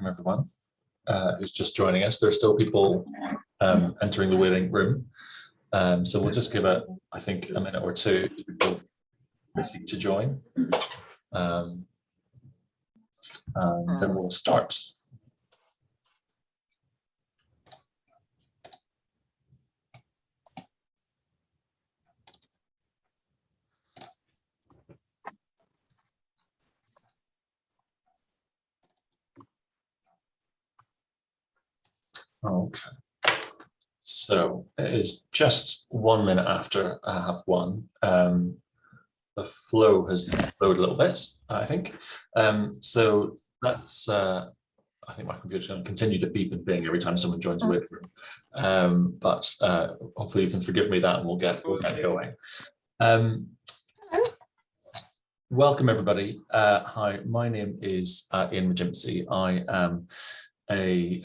welcome everyone who's just joining us. There's still people entering the waiting room. So we'll just give I think, a minute or two to people seek to join. And then we'll start. Okay, so it is just 1 minute after 1:30. The flow has slowed a little bit, I think. So that's, I think my computer's going to continue to beep and bing every time someone joins the waiting room. But hopefully you can forgive me that and we'll get going. Welcome everybody. Hi, my name is Ian McGimpsey. I am a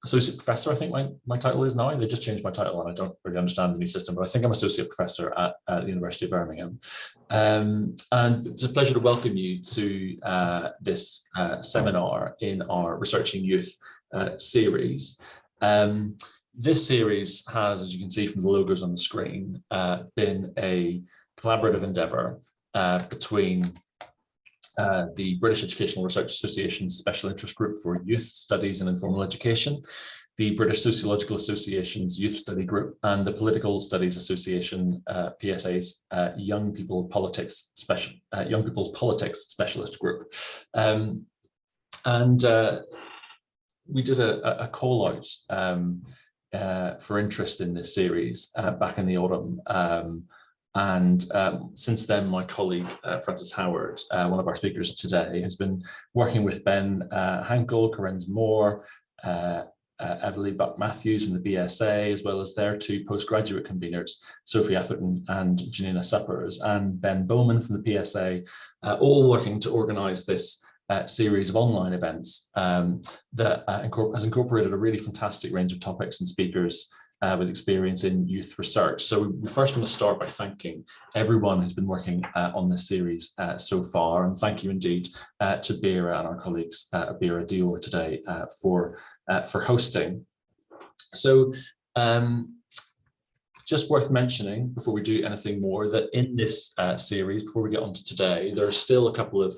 associate professor, I think my title is now. They just changed my title and I don't really understand the new system, but I think I'm associate professor at the University of Birmingham. And it's a pleasure to welcome you to this seminar in our Researching Youth series. This series has, as you can see from the logos on the screen, been a collaborative endeavour between the British Educational Research Association's Special Interest Group for Youth Studies and Informal Education, the British Sociological Association's Youth Study Group, and the Political Studies Association, PSA's Young People's Politics Specialist Group. We did a call out for interest in this series back in the autumn. Since then, my colleague, Frances Howard, one of our speakers today, has been working with Ben Hankel, Corinne Moore, Evelyn Buck-Matthews from the BSA, as well as their two postgraduate conveners, Sophie Atherton and Janina Suppers, and Ben Bowman from the PSA, all working to organise this series of online events that has incorporated a really fantastic range of topics and speakers with experience in youth research. So we first want to start by thanking everyone who's been working on this series so far, and thank you indeed to Bera and our colleagues at Bera Dior today for hosting. So just worth mentioning before we do anything more that in this series, before we get on to today, there are still a couple of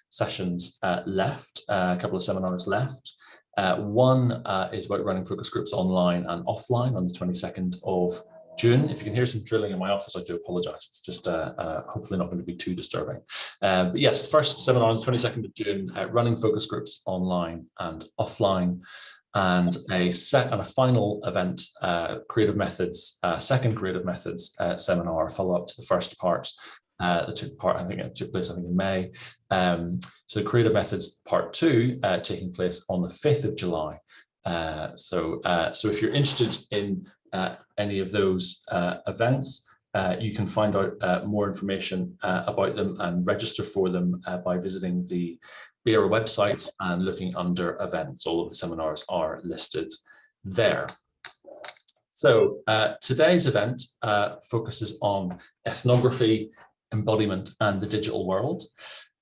sessions left, a couple of seminars left. One is about running focus groups online and offline on the 22nd of June. If you can hear some drilling in my office, I do apologise. It's just hopefully not going to be too disturbing. But yes, first seminar on the 22nd of June, running focus groups online and offline, and a final event, Creative Methods, second Creative Methods seminar, follow up to the first part. That took place in May. So Creative Methods Part 2 taking place on the 5th of July. So if you're interested in any of those events, you can find out more information about them and register for them by visiting the Bera website and looking under events. All of the seminars are listed there. So today's event focuses on ethnography, embodiment, and the digital world.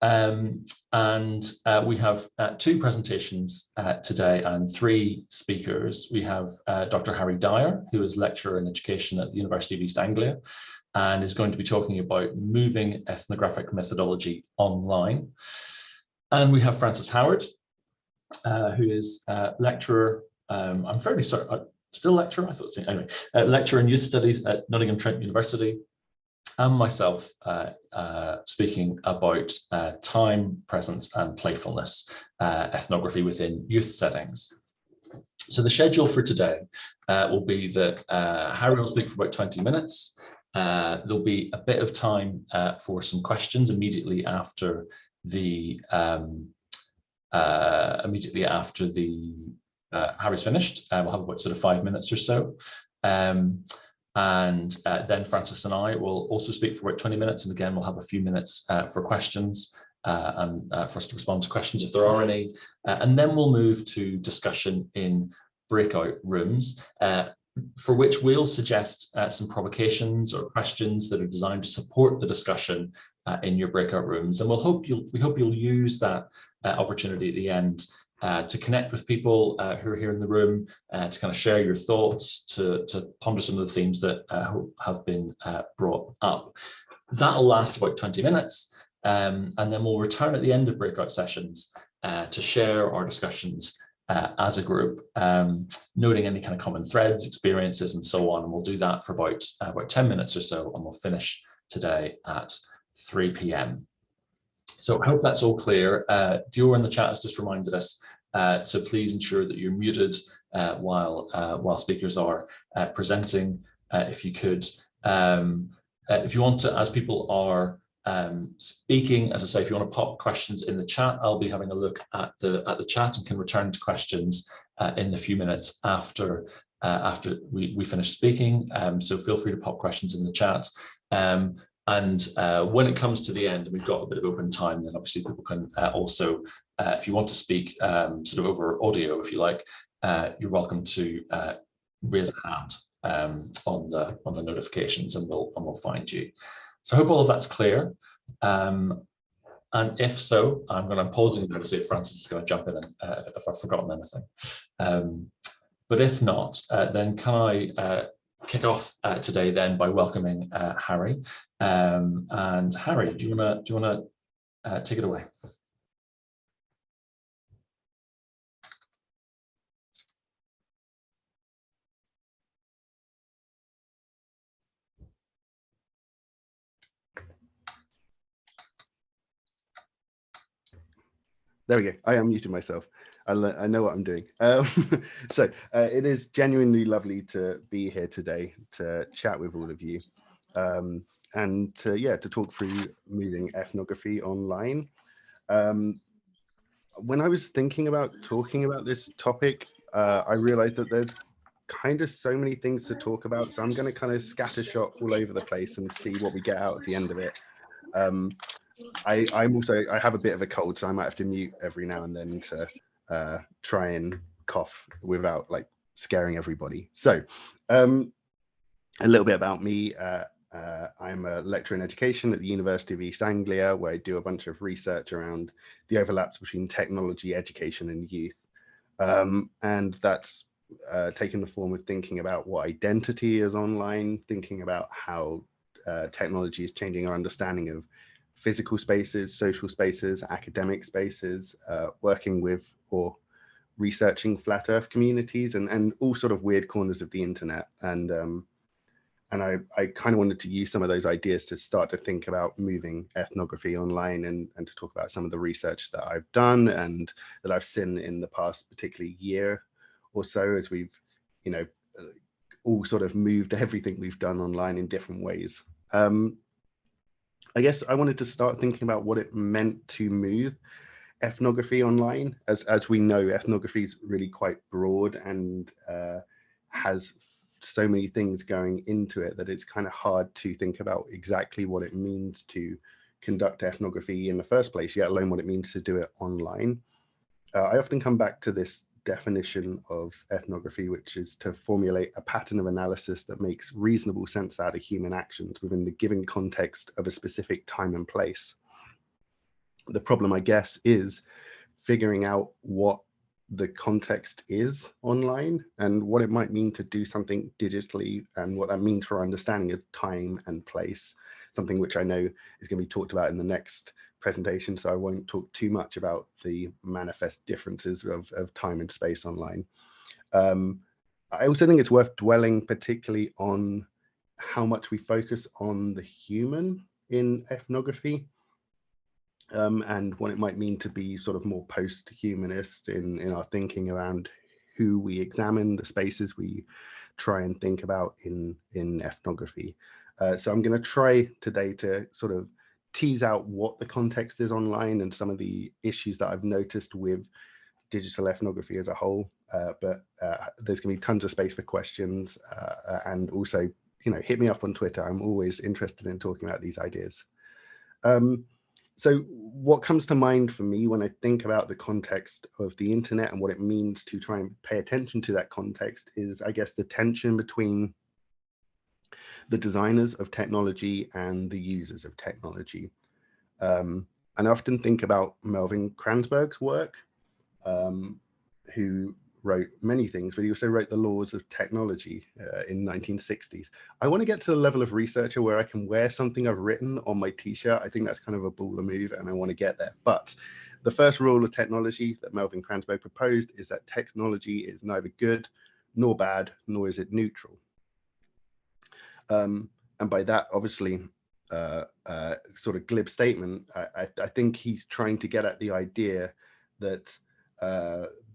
We have two presentations today and three speakers. We have Dr. Harry Dyer, who is lecturer in education at the University of East Anglia, and is going to be talking about moving ethnographic methodology online. And we have Frances Howard, who is lecturer, I'm fairly certain, still lecturer, I thought, anyway, lecturer in youth studies at Nottingham Trent University, and myself speaking about time, presence, and playfulness, ethnography within youth settings. So the schedule for today will be that Harry will speak for about 20 minutes. There'll be a bit of time for some questions immediately after Harry's finished. We'll have about sort of 5 minutes or so. And then Frances and I will also speak for about 20 minutes. And again, we'll have a few minutes for questions and for us to respond to questions if there are any. And then we'll move to discussion in breakout rooms, for which we'll suggest some provocations or questions that are designed to support the discussion in your breakout rooms. And we hope you'll use that opportunity at the end to connect with people who are here in the room, to kind of share your thoughts, to ponder some of the themes that have been brought up. That'll last about 20 minutes, and then we'll return at the end of breakout sessions to share our discussions as a group, noting any kind of common threads, experiences, and so on. And we'll do that for about 10 minutes or so, and we'll finish today at 3 p.m. So I hope that's all clear. Dior in the chat has just reminded us, so please ensure that you're muted while speakers are presenting, if you could. If you want to, as people are speaking, as I say, if you want to pop questions in the chat, I'll be having a look at the chat and can return to questions in the few minutes after we finish speaking. So feel free to pop questions in the chat. And when it comes to the end and we've got a bit of open time, then obviously people can also, if you want to speak sort of over audio, if you like, you're welcome to raise a hand on the notifications, and we'll find you. So I hope all of that's clear. And if so, I'm pausing now to see if Francis is going to jump in if I've forgotten anything. But if not, then can I kick off today then by welcoming Harry. And Harry, do you want to take it away? There we go. I am muting myself. I know what I'm doing. So it is genuinely lovely to be here today to chat with all of you, and to talk through moving ethnography online. When I was thinking about talking about this topic, I realized that there's kind of so many things to talk about. So I'm going to kind of scattershot all over the place and see what we get out at the end of it. I have a bit of a cold, so I might have to mute every now and then to try and cough without like scaring everybody. So a little bit about me. I'm a lecturer in education at the University of East Anglia, where I do a bunch of research around the overlaps between technology, education, and youth. And that's taken the form of thinking about what identity is online, thinking about how technology is changing our understanding of physical spaces, social spaces, academic spaces, working with or researching flat earth communities and all sort of weird corners of the internet. And I kind of wanted to use some of those ideas to start to think about moving ethnography online and to talk about some of the research that I've done and that I've seen in the past, particularly year or so, as we've, all sort of moved everything we've done online in different ways. I guess I wanted to start thinking about what it meant to move ethnography online. As we know, ethnography is really quite broad and has so many things going into it that it's kind of hard to think about exactly what it means to conduct ethnography in the first place, yet alone what it means to do it online. I often come back to this definition of ethnography, which is to formulate a pattern of analysis that makes reasonable sense out of human actions within the given context of a specific time and place. The problem, I guess, is figuring out what the context is online and what it might mean to do something digitally and what that means for our understanding of time and place, something which I know is going to be talked about in the next presentation, so I won't talk too much about the manifest differences of time and space online. I also think it's worth dwelling particularly on how much we focus on the human in ethnography. And what it might mean to be sort of more post-humanist in our thinking around who we examine, the spaces we try and think about in ethnography. So I'm going to try today to sort of tease out what the context is online and some of the issues that I've noticed with digital ethnography as a whole. But there's going to be tons of space for questions, and also, hit me up on Twitter. I'm always interested in talking about these ideas. So what comes to mind for me when I think about the context of the internet and what it means to try and pay attention to that context is, I guess, the tension between the designers of technology and the users of technology. And I often think about Melvin Kranzberg's work, who wrote many things, but he also wrote the laws of technology in 1960s. I want to get to the level of researcher where I can wear something I've written on my t-shirt. I think that's kind of a baller move, and I want to get there. But the first rule of technology that Melvin Cransbo proposed is that technology is neither good nor bad, nor is it neutral. And by that, obviously, sort of glib statement, I think he's trying to get at the idea that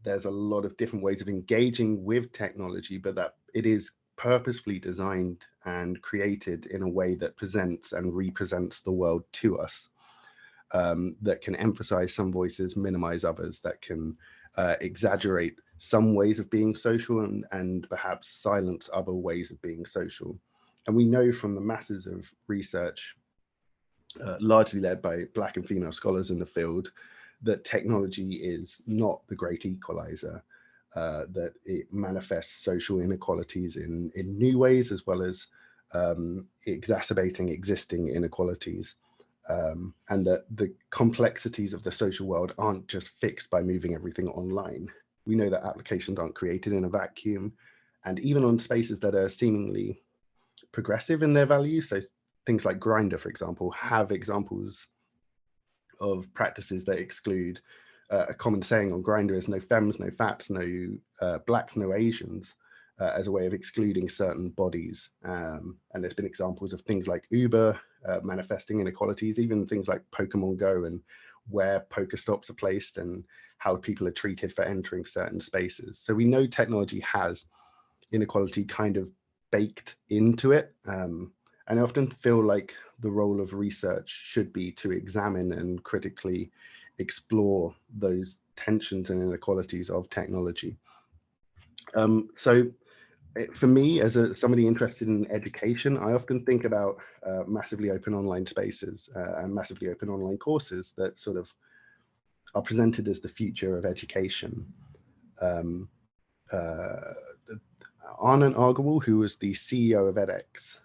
there's a lot of different ways of engaging with technology, but that it is purposefully designed and created in a way that presents and represents the world to us, that can emphasize some voices, minimize others, that can exaggerate some ways of being social and perhaps silence other ways of being social. And we know from the masses of research, largely led by Black and female scholars in the field, that technology is not the great equalizer, that it manifests social inequalities in new ways, as well as exacerbating existing inequalities, and that the complexities of the social world aren't just fixed by moving everything online. We know that applications aren't created in a vacuum, and even on spaces that are seemingly progressive in their values, so things like Grindr, for example, have examples of practices that exclude. A common saying on Grindr is no femmes, no fats, no blacks, no Asians, as a way of excluding certain bodies. And there's been examples of things like Uber manifesting inequalities, even things like Pokemon Go and where Pokestops are placed and how people are treated for entering certain spaces. So we know technology has inequality kind of baked into it. And I often feel like the role of research should be to examine and critically explore those tensions and inequalities of technology. So for me, as somebody interested in education, I often think about massively open online spaces and massively open online courses that sort of are presented as the future of education. Anand Agarwal, who was the CEO of edX,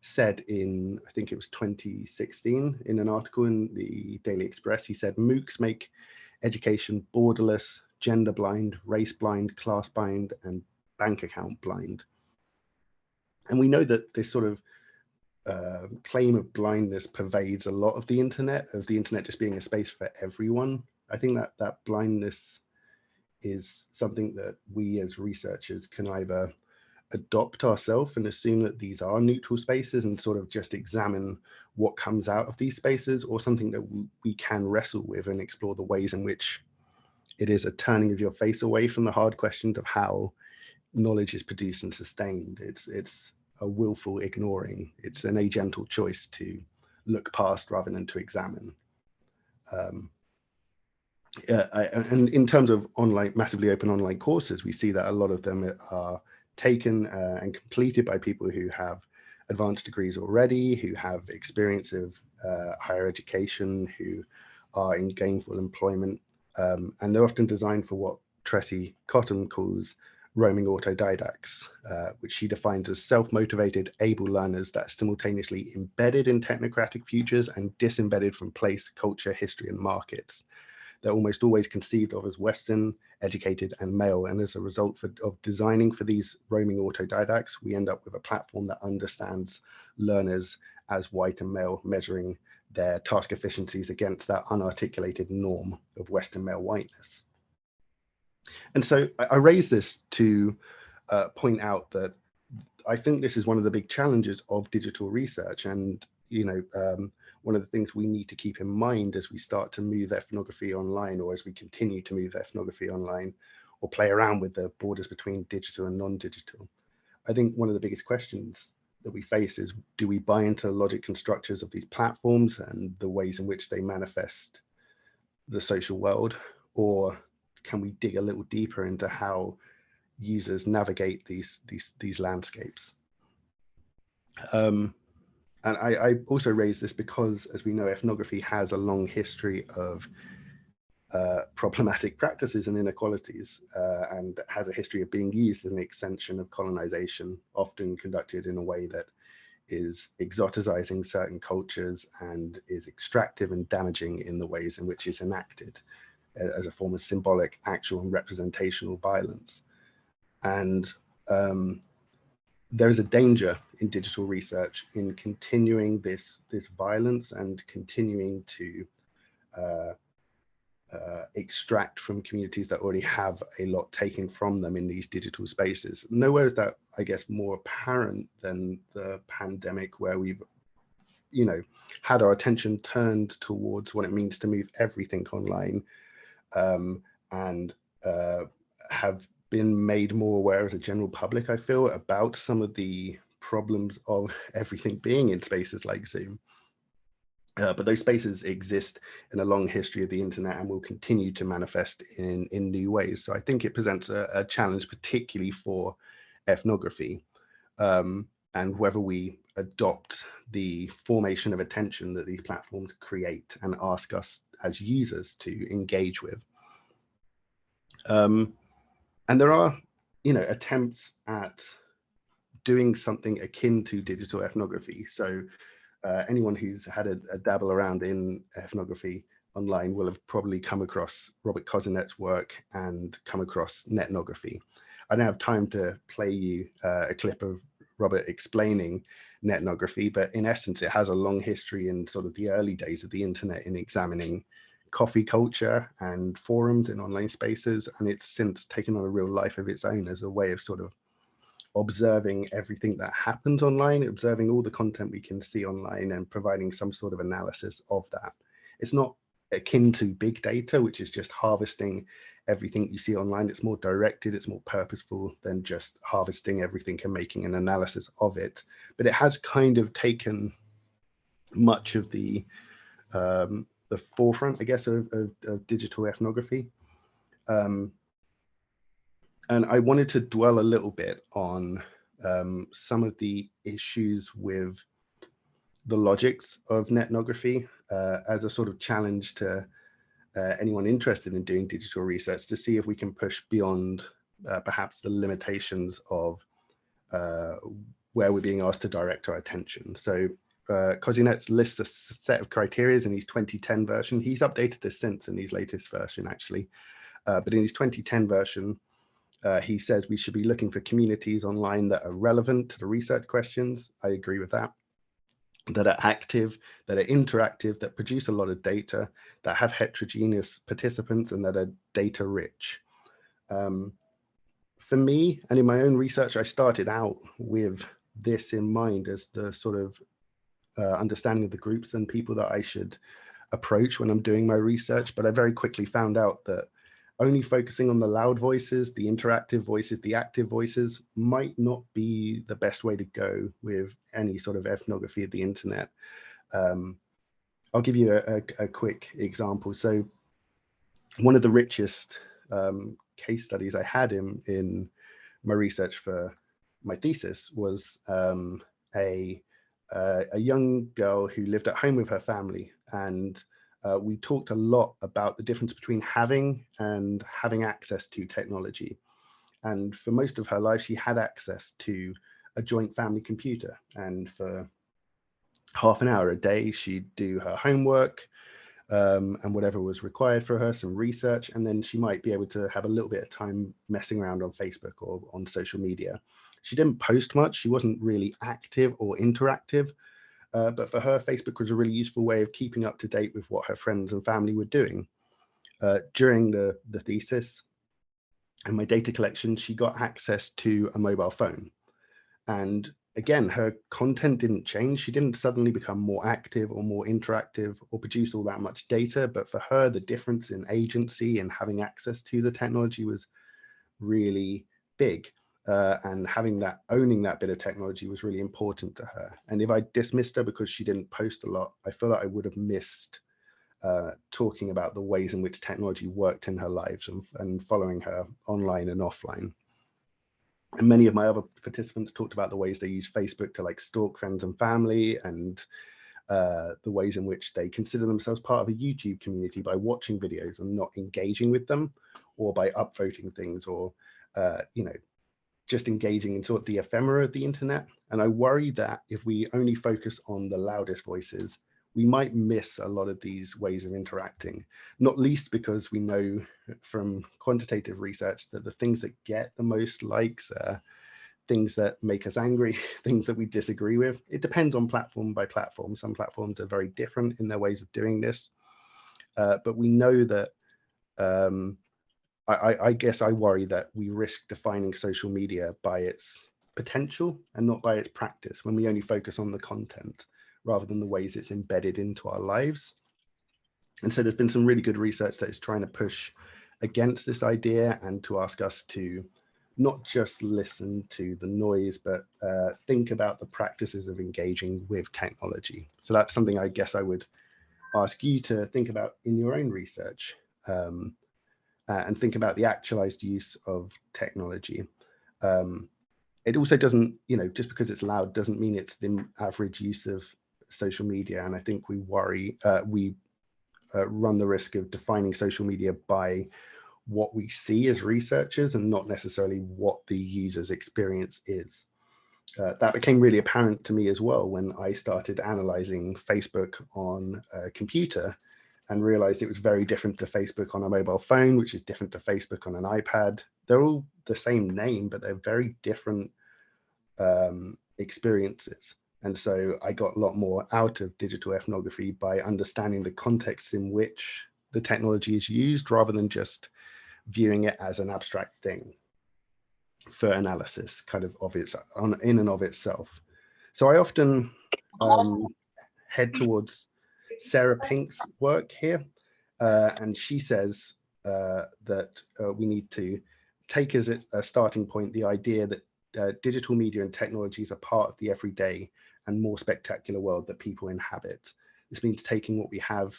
said in, I think it was 2016, in an article in the Daily Express, he said, MOOCs make education borderless, gender blind, race blind, class blind, and bank account blind. And we know that this sort of claim of blindness pervades a lot of the internet just being a space for everyone. I think that that blindness is something that we as researchers can either adopt ourselves and assume that these are neutral spaces and sort of just examine what comes out of these spaces, or something that we can wrestle with and explore the ways in which it is a turning of your face away from the hard questions of how knowledge is produced and sustained. It's a willful ignoring. It's an agental choice to look past rather than to examine. And in terms of online, massively open online courses, we see that a lot of them are taken and completed by people who have advanced degrees already, who have experience of higher education, who are in gainful employment, and they're often designed for what Tressie Cottom calls roaming autodidacts, which she defines as self-motivated, able learners that are simultaneously embedded in technocratic futures and disembedded from place, culture, history, and markets. They're almost always conceived of as Western, educated, and male. And as a result of designing for these roaming autodidacts, we end up with a platform that understands learners as white and male, measuring their task efficiencies against that unarticulated norm of Western male whiteness. And so I raise this to point out that I think this is one of the big challenges of digital research. And, you know, one of the things we need to keep in mind as we start to move ethnography online, or as we continue to move ethnography online, or play around with the borders between digital and non-digital. I think one of the biggest questions that we face is, do we buy into the logic and structures of these platforms and the ways in which they manifest the social world, or can we dig a little deeper into how users navigate these landscapes? And I also raise this because, as we know, ethnography has a long history of problematic practices and inequalities, and has a history of being used as an extension of colonization, often conducted in a way that is exoticizing certain cultures and is extractive and damaging in the ways in which it's enacted. as a form of symbolic, actual, and representational violence. And there is a danger in digital research in continuing this violence and continuing to extract from communities that already have a lot taken from them in these digital spaces. Nowhere is that, I guess, more apparent than the pandemic, where we've, had our attention turned towards what it means to move everything online, and have been made more aware as a general public, I feel, about some of the problems of everything being in spaces like Zoom. But those spaces exist in a long history of the internet and will continue to manifest in new ways. So I think it presents a challenge, particularly for ethnography, and whether we adopt the formation of attention that these platforms create and ask us as users to engage with. And there are, attempts at doing something akin to digital ethnography. So anyone who's had a dabble around in ethnography online will have probably come across Robert Cosinet's work and come across netnography. I don't have time to play you a clip of Robert explaining netnography, but in essence, it has a long history in sort of the early days of the internet in examining coffee culture and forums in online spaces. And it's since taken on a real life of its own as a way of sort of observing everything that happens online, observing all the content we can see online and providing some sort of analysis of that. It's not akin to big data, which is just harvesting everything you see online. It's more directed, it's more purposeful than just harvesting everything and making an analysis of it. But it has kind of taken much of the forefront, I guess, of digital ethnography. And I wanted to dwell a little bit on some of the issues with the logics of netnography as a sort of challenge to anyone interested in doing digital research, to see if we can push beyond perhaps the limitations of where we're being asked to direct our attention. So Cosinet's lists a set of criteria in his 2010 version. He's updated this since in his latest version, actually. But in his 2010 version, he says we should be looking for communities online that are relevant to the research questions. I agree with that. That are active, that are interactive, that produce a lot of data, that have heterogeneous participants, and that are data rich. For me, and in my own research, I started out with this in mind as the sort of understanding of the groups and people that I should approach when I'm doing my research. But I very quickly found out that only focusing on the loud voices, the interactive voices, the active voices might not be the best way to go with any sort of ethnography of the internet. I'll give you a quick example. So one of the richest case studies I had in my research for my thesis was a young girl who lived at home with her family, and we talked a lot about the difference between having and having access to technology. And for most of her life, she had access to a joint family computer. And for half an hour a day, she'd do her homework and whatever was required for her, some research, and then she might be able to have a little bit of time messing around on Facebook or on social media. She didn't post much. She wasn't really active or interactive. But for her, Facebook was a really useful way of keeping up to date with what her friends and family were doing. During the thesis and my data collection, she got access to a mobile phone. And again, her content didn't change. She didn't suddenly become more active or more interactive or produce all that much data. But for her, the difference in agency and having access to the technology was really big. And owning that bit of technology was really important to her. And if I dismissed her because she didn't post a lot, I feel that I would have missed talking about the ways in which technology worked in her lives and following her online and offline. And many of my other participants talked about the ways they use Facebook to like stalk friends and family, and the ways in which they consider themselves part of a YouTube community by watching videos and not engaging with them, or by upvoting things, or just engaging in sort of the ephemera of the internet. And I worry that if we only focus on the loudest voices, we might miss a lot of these ways of interacting, not least because we know from quantitative research that the things that get the most likes are things that make us angry, things that we disagree with. It depends on platform by platform. Some platforms are very different in their ways of doing this, but we know that I guess I worry that we risk defining social media by its potential and not by its practice when we only focus on the content rather than the ways it's embedded into our lives. And so there's been some really good research that is trying to push against this idea and to ask us to not just listen to the noise, but think about the practices of engaging with technology. So that's something I guess I would ask you to think about in your own research, and think about the actualized use of technology. It also doesn't, just because it's loud doesn't mean it's the average use of social media. And I think we run the risk of defining social media by what we see as researchers and not necessarily what the user's experience is. That became really apparent to me as well when I started analyzing Facebook on a computer and realized it was very different to Facebook on a mobile phone, which is different to Facebook on an iPad. They're all the same name, but they're very different experiences. And so I got a lot more out of digital ethnography by understanding the context in which the technology is used rather than just viewing it as an abstract thing for analysis kind of in and of itself. So I often head towards Sarah Pink's work here, and she says that we need to take as a starting point the idea that digital media and technologies are part of the everyday and more spectacular world that people inhabit. This means taking what we have,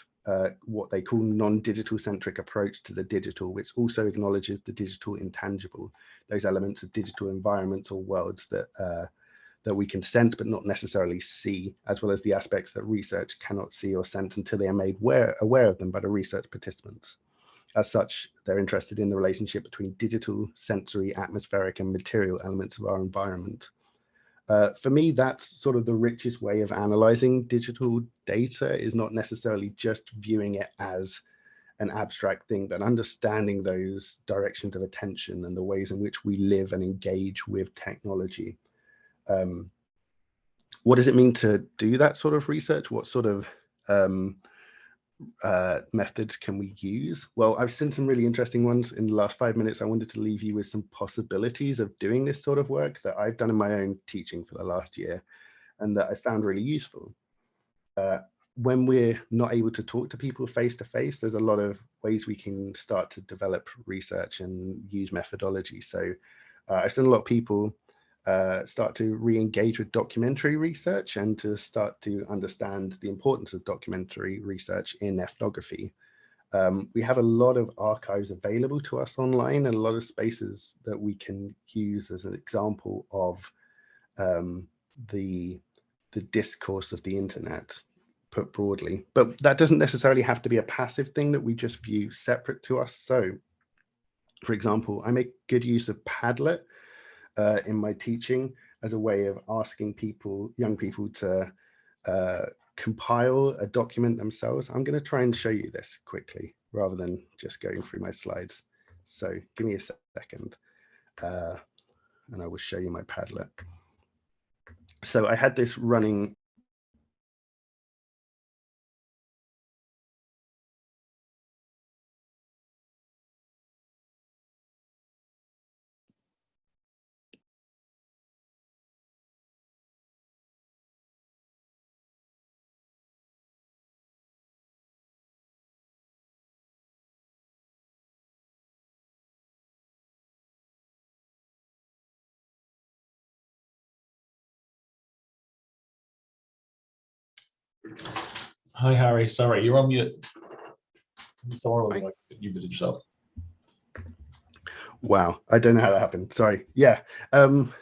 what they call non-digital centric approach to the digital, which also acknowledges the digital intangible, those elements of digital environments or worlds that we can sense but not necessarily see, as well as the aspects that research cannot see or sense until they are made aware of them by the research participants. As such, they're interested in the relationship between digital, sensory, atmospheric, and material elements of our environment. For me, that's sort of the richest way of analyzing digital data, is not necessarily just viewing it as an abstract thing, but understanding those directions of attention and the ways in which we live and engage with technology. What does it mean to do that sort of research? What sort of methods can we use? Well, I've seen some really interesting ones in the last 5 minutes. I wanted to leave you with some possibilities of doing this sort of work that I've done in my own teaching for the last year and that I found really useful. When we're not able to talk to people face to face, there's a lot of ways we can start to develop research and use methodology. So I've seen a lot of people start to re-engage with documentary research and to start to understand the importance of documentary research in ethnography. We have a lot of archives available to us online and a lot of spaces that we can use as an example of the discourse of the internet, put broadly. But that doesn't necessarily have to be a passive thing that we just view separate to us. So, for example, I make good use of Padlet in my teaching as a way of asking young people to compile a document themselves. I'm going to try and show you this quickly rather than just going through my slides. So give me a second and I will show you my Padlet. So I had this running. Hi, Harry. Sorry, you're on mute. Sorry, you muted yourself. Wow, I don't know how that happened. Sorry. Yeah. I don't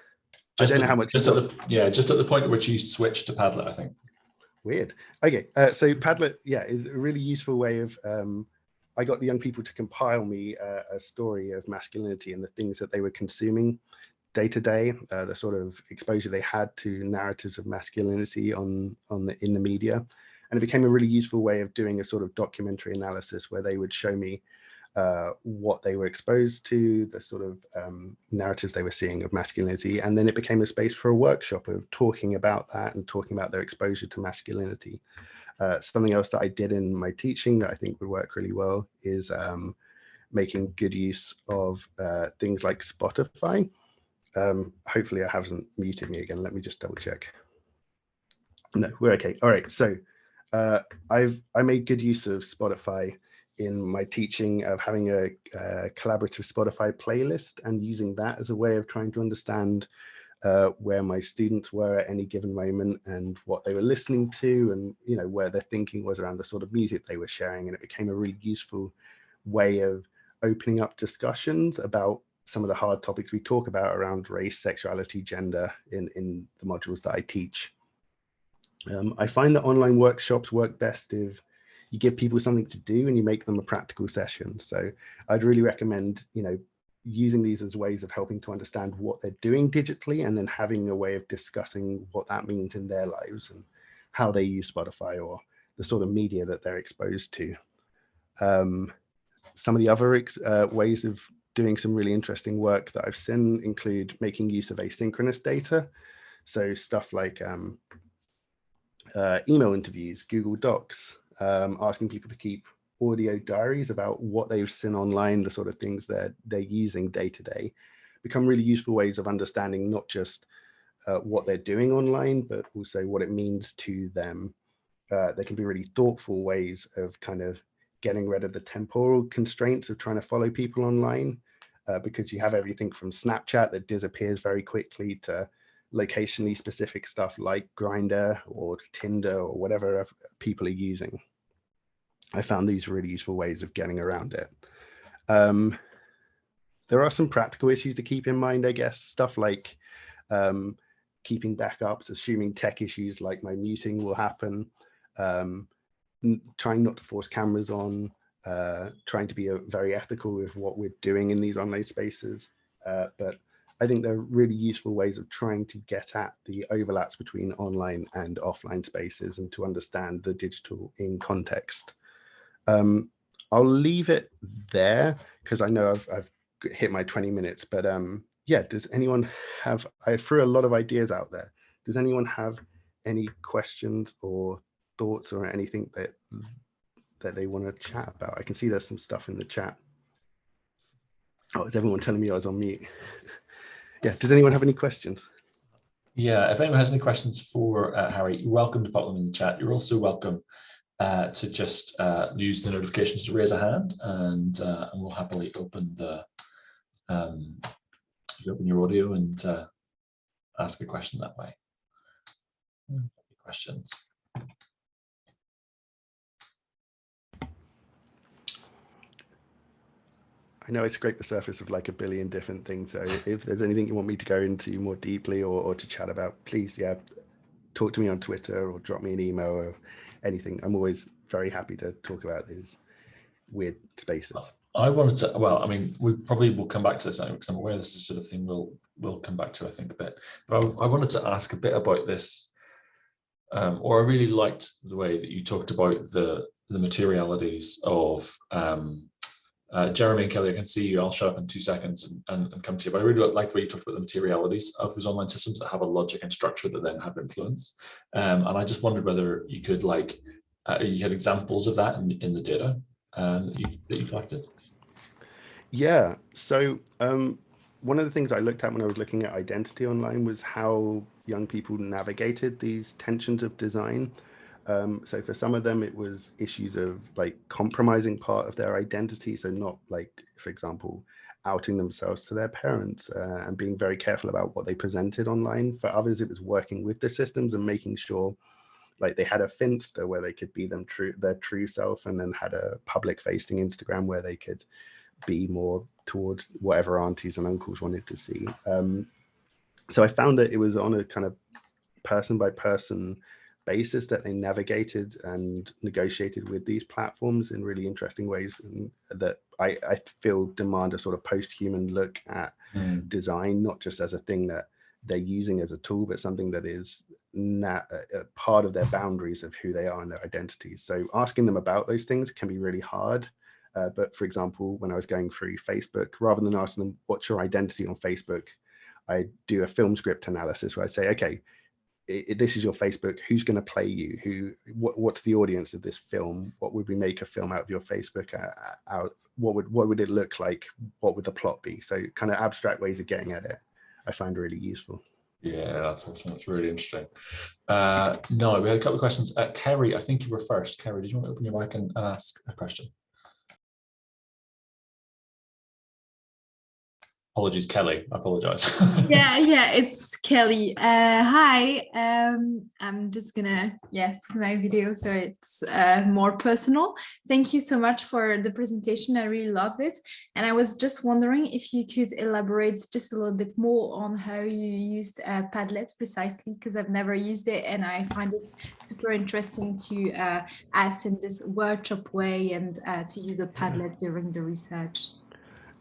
know how much. Just at the point at which you switched to Padlet, I think. Weird. Okay, so Padlet, is a really useful way of. I got the young people to compile me a story of masculinity and the things that they were consuming day to day, the sort of exposure they had to narratives of masculinity in the media, And it became a really useful way of doing a sort of documentary analysis where they would show me what they were exposed to, the sort of narratives they were seeing of masculinity. And then it became a space for a workshop of talking about that and talking about their exposure to masculinity. Something else that I did in my teaching that I think would work really well is making good use of things like Spotify. Hopefully I haven't muted me again. Let me just double check. No, we're okay. All right, so I made good use of Spotify in my teaching of having a collaborative Spotify playlist and using that as a way of trying to understand where my students were at any given moment and what they were listening to, and where their thinking was around the sort of music they were sharing. And it became a really useful way of opening up discussions about some of the hard topics we talk about around race, sexuality, gender in the modules that I teach. I find that online workshops work best if you give people something to do and you make them a practical session. So I'd really recommend, using these as ways of helping to understand what they're doing digitally, and then having a way of discussing what that means in their lives and how they use Spotify or the sort of media that they're exposed to. Some of the other ways of doing some really interesting work that I've seen include making use of asynchronous data. So stuff like email interviews, Google Docs, asking people to keep audio diaries about what they've seen online, the sort of things that they're using day to day, become really useful ways of understanding not just what they're doing online, but also what it means to them. They can be really thoughtful ways of kind of getting rid of the temporal constraints of trying to follow people online, because you have everything from Snapchat that disappears very quickly to locationally specific stuff like Grindr or Tinder or whatever people are using. I found these really useful ways of getting around it. There are some practical issues to keep in mind, I guess, stuff like keeping backups, assuming tech issues like my muting will happen, trying not to force cameras on, trying to be very ethical with what we're doing in these online spaces. But I think they're really useful ways of trying to get at the overlaps between online and offline spaces and to understand the digital in context. I'll leave it there because I know I've hit my 20 minutes, but yeah, does anyone have, I threw a lot of ideas out there. Does anyone have any questions or thoughts or anything that they want to chat about? I can see there's some stuff in the chat. Oh, is everyone telling me I was on mute? Yeah, does anyone have any questions? Yeah, if anyone has any questions for Harry, you're welcome to pop them in the chat. You're also welcome to just use the notifications to raise a hand, and we'll happily open the open your audio and ask a question that way. Questions? I know I scraped the surface of like a billion different things. So if there's anything you want me to go into more deeply or to chat about, please, yeah, talk to me on Twitter or drop me an email or anything. I'm always very happy to talk about these weird spaces. I wanted to, well, I mean, we probably will come back to this because I'm aware this is the sort of thing we'll come back to, I think, a bit. But I wanted to ask a bit about this, or I really liked the way that you talked about the materialities of Jeremy and Kelly. I can see you. I'll shut up in 2 seconds and come to you. But I really like the way you talked about the materialities of those online systems that have a logic and structure that then have influence. And I just wondered whether you could you had examples of that in the data that you collected. Yeah, so one of the things I looked at when I was looking at identity online was how young people navigated these tensions of design. So for some of them, it was issues of like compromising part of their identity. So not like, for example, outing themselves to their parents and being very careful about what they presented online. For others, it was working with the systems and making sure like they had a Finsta where they could be their true self, and then had a public facing Instagram where they could be more towards whatever aunties and uncles wanted to see. So I found that it was on a kind of person by person basis that they navigated and negotiated with these platforms in really interesting ways, and that I feel demand a sort of post-human look at design, not just as a thing that they're using as a tool, but something that is a part of their boundaries of who they are and their identities. So asking them about those things can be really hard. But for example, when I was going through Facebook, rather than asking them, what's your identity on Facebook? I do a film script analysis where I say, okay, this is your Facebook, who's going to play you? What's the audience of this film? What would we make a film out of your Facebook out? What would it look like? What would the plot be? So kind of abstract ways of getting at it, I find really useful. Yeah, that's awesome. That's really interesting. No, we had a couple of questions. Kerry, I think you were first. Kerry, did you want to open your mic and ask a question? Apologies, Kelly. I apologize. yeah, it's Kelly. Hi. I'm just gonna put my video so it's more personal. Thank you so much for the presentation. I really loved it, and I was just wondering if you could elaborate just a little bit more on how you used Padlet precisely, because I've never used it, and I find it super interesting to ask in this workshop way and to use a Padlet during the research.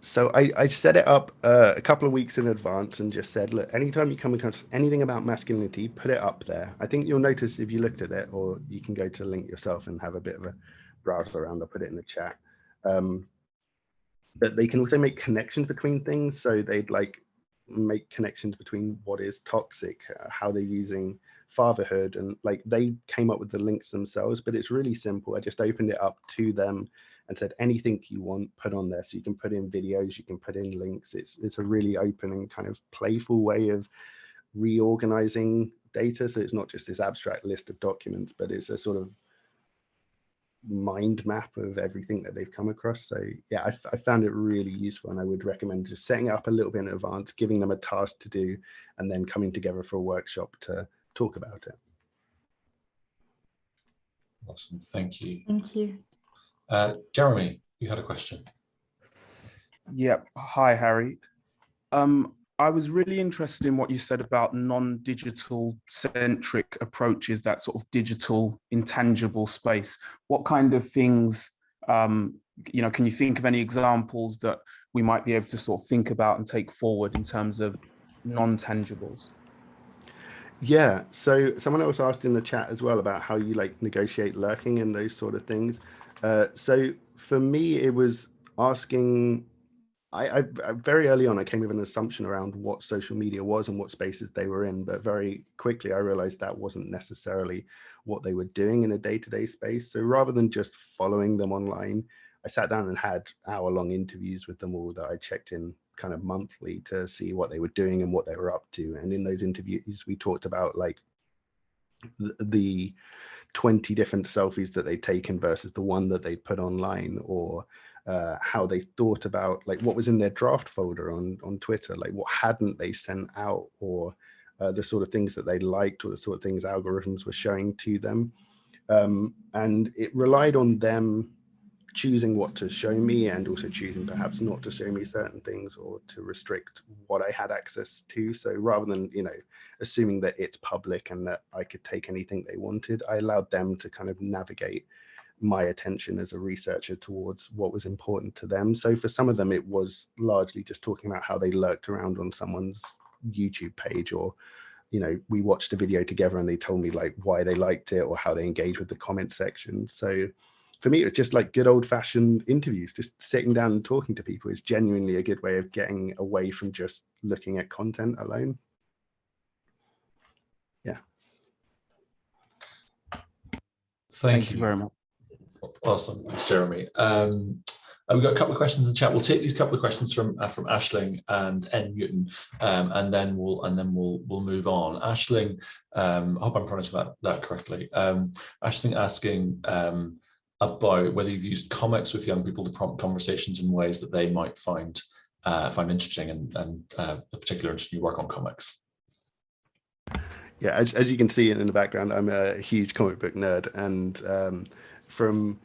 So I set it up a couple of weeks in advance and just said, look, anytime you come across anything about masculinity, put it up there. I think you'll notice if you looked at it, or you can go to the link yourself and have a bit of a browse around. I'll put it in the chat. But they can also make connections between things. So they'd like make connections between what is toxic, how they're using fatherhood, and like they came up with the links themselves, but it's really simple. I just opened it up to them and said, anything you want, put on there. So you can put in videos, you can put in links. It's a really open and kind of playful way of reorganizing data. So it's not just this abstract list of documents, but it's a sort of mind map of everything that they've come across. So yeah, I found it really useful, and I would recommend just setting it up a little bit in advance, giving them a task to do, and then coming together for a workshop to talk about it. Awesome, thank you. Thank you. Jeremy, you had a question. Yep. Hi, Harry. I was really interested in what you said about non-digital centric approaches, that sort of digital intangible space. What kind of things, can you think of any examples that we might be able to sort of think about and take forward in terms of non-tangibles? Yeah, so someone else asked in the chat as well about how you like negotiate lurking and those sort of things. So for me, it was asking, I very early on, I came with an assumption around what social media was and what spaces they were in, but very quickly I realized that wasn't necessarily what they were doing in a day-to-day space. So rather than just following them online, I sat down and had hour-long interviews with them all that I checked in kind of monthly to see what they were doing and what they were up to. And in those interviews, we talked about like the 20 different selfies that they'd taken versus the one that they'd put online, or how they thought about like what was in their draft folder on Twitter, like what hadn't they sent out, or the sort of things that they liked, or the sort of things algorithms were showing to them. And it relied on them choosing what to show me, and also choosing perhaps not to show me certain things, or to restrict what I had access to. So rather than, assuming that it's public and that I could take anything they wanted, I allowed them to kind of navigate my attention as a researcher towards what was important to them. So for some of them, it was largely just talking about how they lurked around on someone's YouTube page, or we watched a video together and they told me like why they liked it or how they engaged with the comment section. So for me, it was just like good old-fashioned interviews. Just sitting down and talking to people is genuinely a good way of getting away from just looking at content alone. Yeah. Thank you very much. Awesome, thanks, Jeremy. We've got a couple of questions in the chat. We'll take these couple of questions from Aisling and N Newton, and then we'll move on. Aisling, I hope I'm pronouncing that correctly. Aisling asking about whether you've used comics with young people to prompt conversations in ways that they might find interesting, and a particular interest in your work on comics. Yeah, as you can see in the background, I'm a huge comic book nerd, and from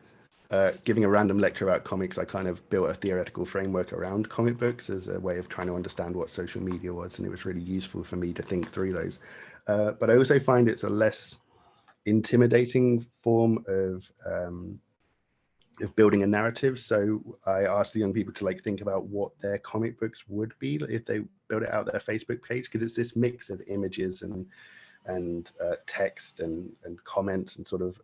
giving a random lecture about comics, I kind of built a theoretical framework around comic books as a way of trying to understand what social media was, and it was really useful for me to think through those. But I also find it's a less intimidating form of building a narrative. So I asked the young people to like think about what their comic books would be if they build it out their Facebook page, because it's this mix of images and text and comments and sort of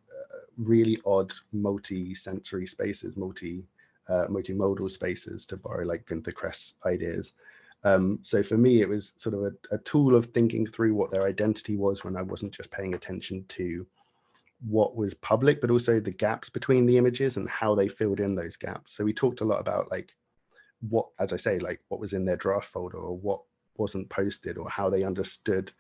really odd multi-sensory spaces, multimodal spaces, to borrow like Gunther Kress ideas. So for me, it was sort of a tool of thinking through what their identity was when I wasn't just paying attention to what was public, but also the gaps between the images and how they filled in those gaps. So we talked a lot about like what, as I say, like what was in their draft folder or what wasn't posted, or how they understood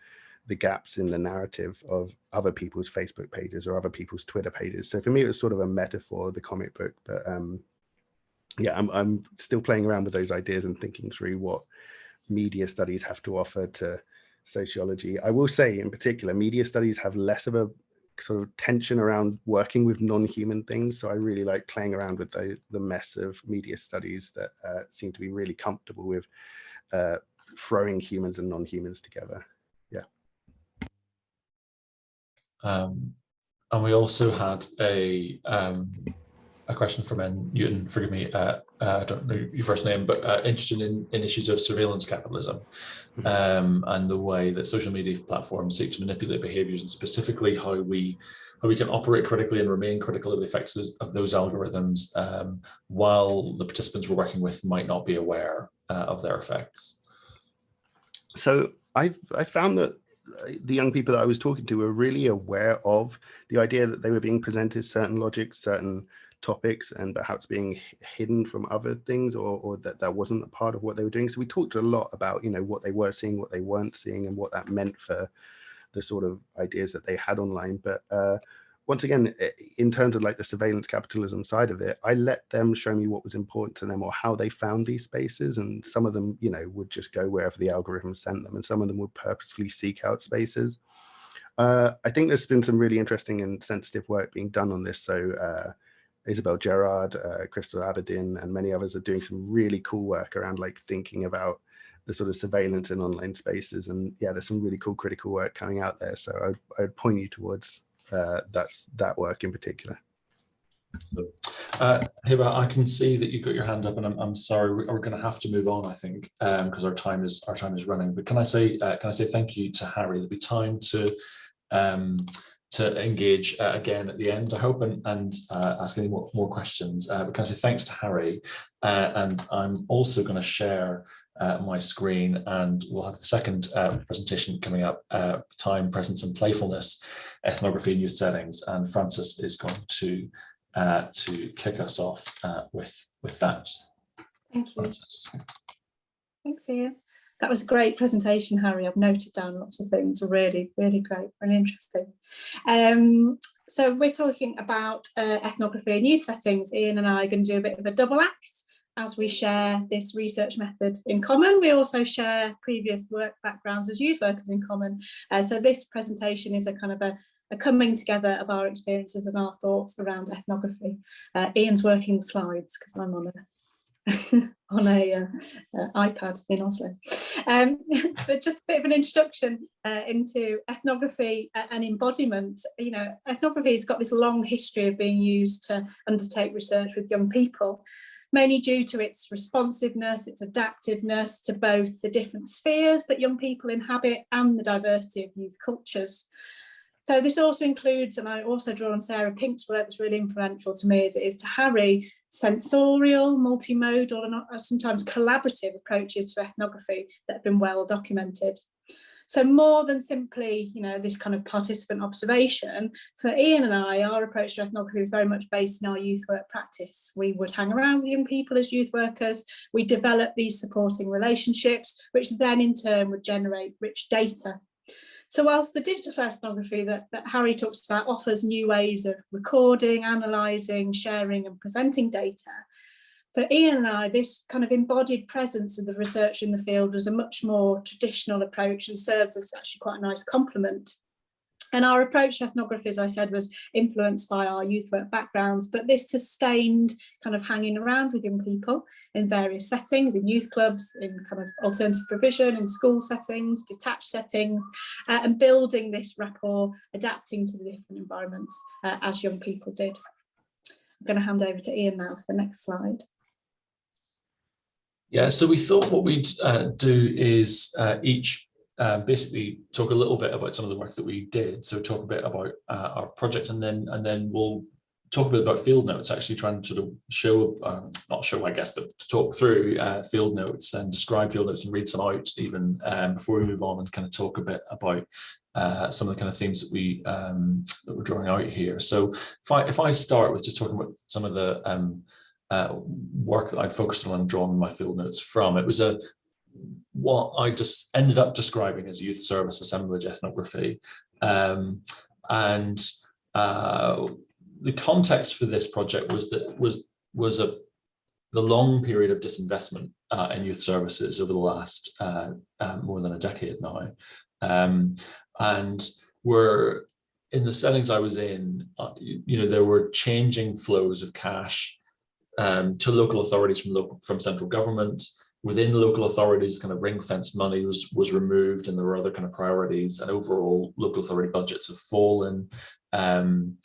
the gaps in the narrative of other people's Facebook pages or other people's Twitter pages. So for me, it was sort of a metaphor of the comic book. But yeah, I'm still playing around with those ideas and thinking through what media studies have to offer to sociology. I will say in particular, media studies have less of a sort of tension around working with non-human things. So I really like playing around with the mess of media studies that seem to be really comfortable with throwing humans and non-humans together. Yeah. And we also had a question from N. Newton, forgive me, I don't know your first name, but interested in issues of surveillance capitalism and the way that social media platforms seek to manipulate behaviors, and specifically how we can operate critically and remain critical of the effects of those algorithms while the participants we're working with might not be aware of their effects. So I found that the young people that I was talking to were really aware of the idea that they were being presented certain logics, certain topics, and perhaps being hidden from other things, or that wasn't a part of what they were doing. So we talked a lot about, you know, what they were seeing, what they weren't seeing, and what that meant for the sort of ideas that they had online. But once again, in terms of like the surveillance capitalism side of it, I let them show me what was important to them or how they found these spaces. And some of them, you know, would just go wherever the algorithm sent them, and some of them would purposefully seek out spaces. I think there's been some really interesting and sensitive work being done on this. So Isabel Gerard, Crystal Aberdeen, and many others are doing some really cool work around like thinking about the sort of surveillance in online spaces. And yeah, there's some really cool critical work coming out there. So I'd point you towards that work in particular. Hiba, I can see that you've got your hand up, and I'm sorry, we're going to have to move on, I think, because our time is running. But can I say thank you to Harry? There'll be time to engage again at the end, I hope, and ask any more questions. But can I say thanks to Harry? And I'm also going to share my screen, and we'll have the second presentation coming up, Time, Presence and Playfulness, Ethnography in Youth Settings. And Francis is going to kick us off with that. Thank you. Francis. Thanks, Ian. That was a great presentation, Harry. I've noted down lots of things. Really, really great, really interesting. So we're talking about ethnography in youth settings. Ian and I are going to do a bit of a double act as we share this research method in common. We also share previous work backgrounds as youth workers in common. So this presentation is a kind of a coming together of our experiences and our thoughts around ethnography. Ian's working the slides because I'm on a iPad in Oslo. But just a bit of an introduction into ethnography and embodiment. You know, ethnography has got this long history of being used to undertake research with young people, mainly due to its responsiveness, its adaptiveness to both the different spheres that young people inhabit and the diversity of youth cultures. So this also includes, and I also draw on Sarah Pink's work that's really influential to me as it is to Harry, sensorial, multimodal and sometimes collaborative approaches to ethnography that have been well documented. So more than simply, you know, this kind of participant observation, for Ian and I, our approach to ethnography is very much based in our youth work practice. We would hang around with young people as youth workers. We develop these supporting relationships, which then in turn would generate rich data. So whilst the digital ethnography that Harry talks about offers new ways of recording, analysing, sharing and presenting data, for Ian and I, this kind of embodied presence of the research in the field was a much more traditional approach and serves as actually quite a nice complement. And our approach to ethnography, as I said, was influenced by our youth work backgrounds, but this sustained kind of hanging around with young people in various settings, in youth clubs, in kind of alternative provision, in school settings, detached settings, and building this rapport, adapting to the different environments as young people did. I'm going to hand over to Ian now for the next slide. Yeah, so we thought what we'd do is each basically talk a little bit about some of the work that we did. So talk a bit about our project, and then we'll talk a bit about field notes, actually trying to sort of show, not show, I guess, but to talk through field notes and describe field notes and read some out even before we move on and kind of talk a bit about some of the kind of themes that we're drawing out here. So if I start with just talking about some of the work that I'd focused on and drawn my field notes from, it was what I just ended up describing as youth service assemblage ethnography, and the context for this project was that the long period of disinvestment in youth services over the last more than a decade now, and we're in the settings I was in. There were changing flows of cash to local authorities from central government. Within local authorities, kind of ring-fenced money was removed, and there were other kind of priorities, and overall local authority budgets have fallen. And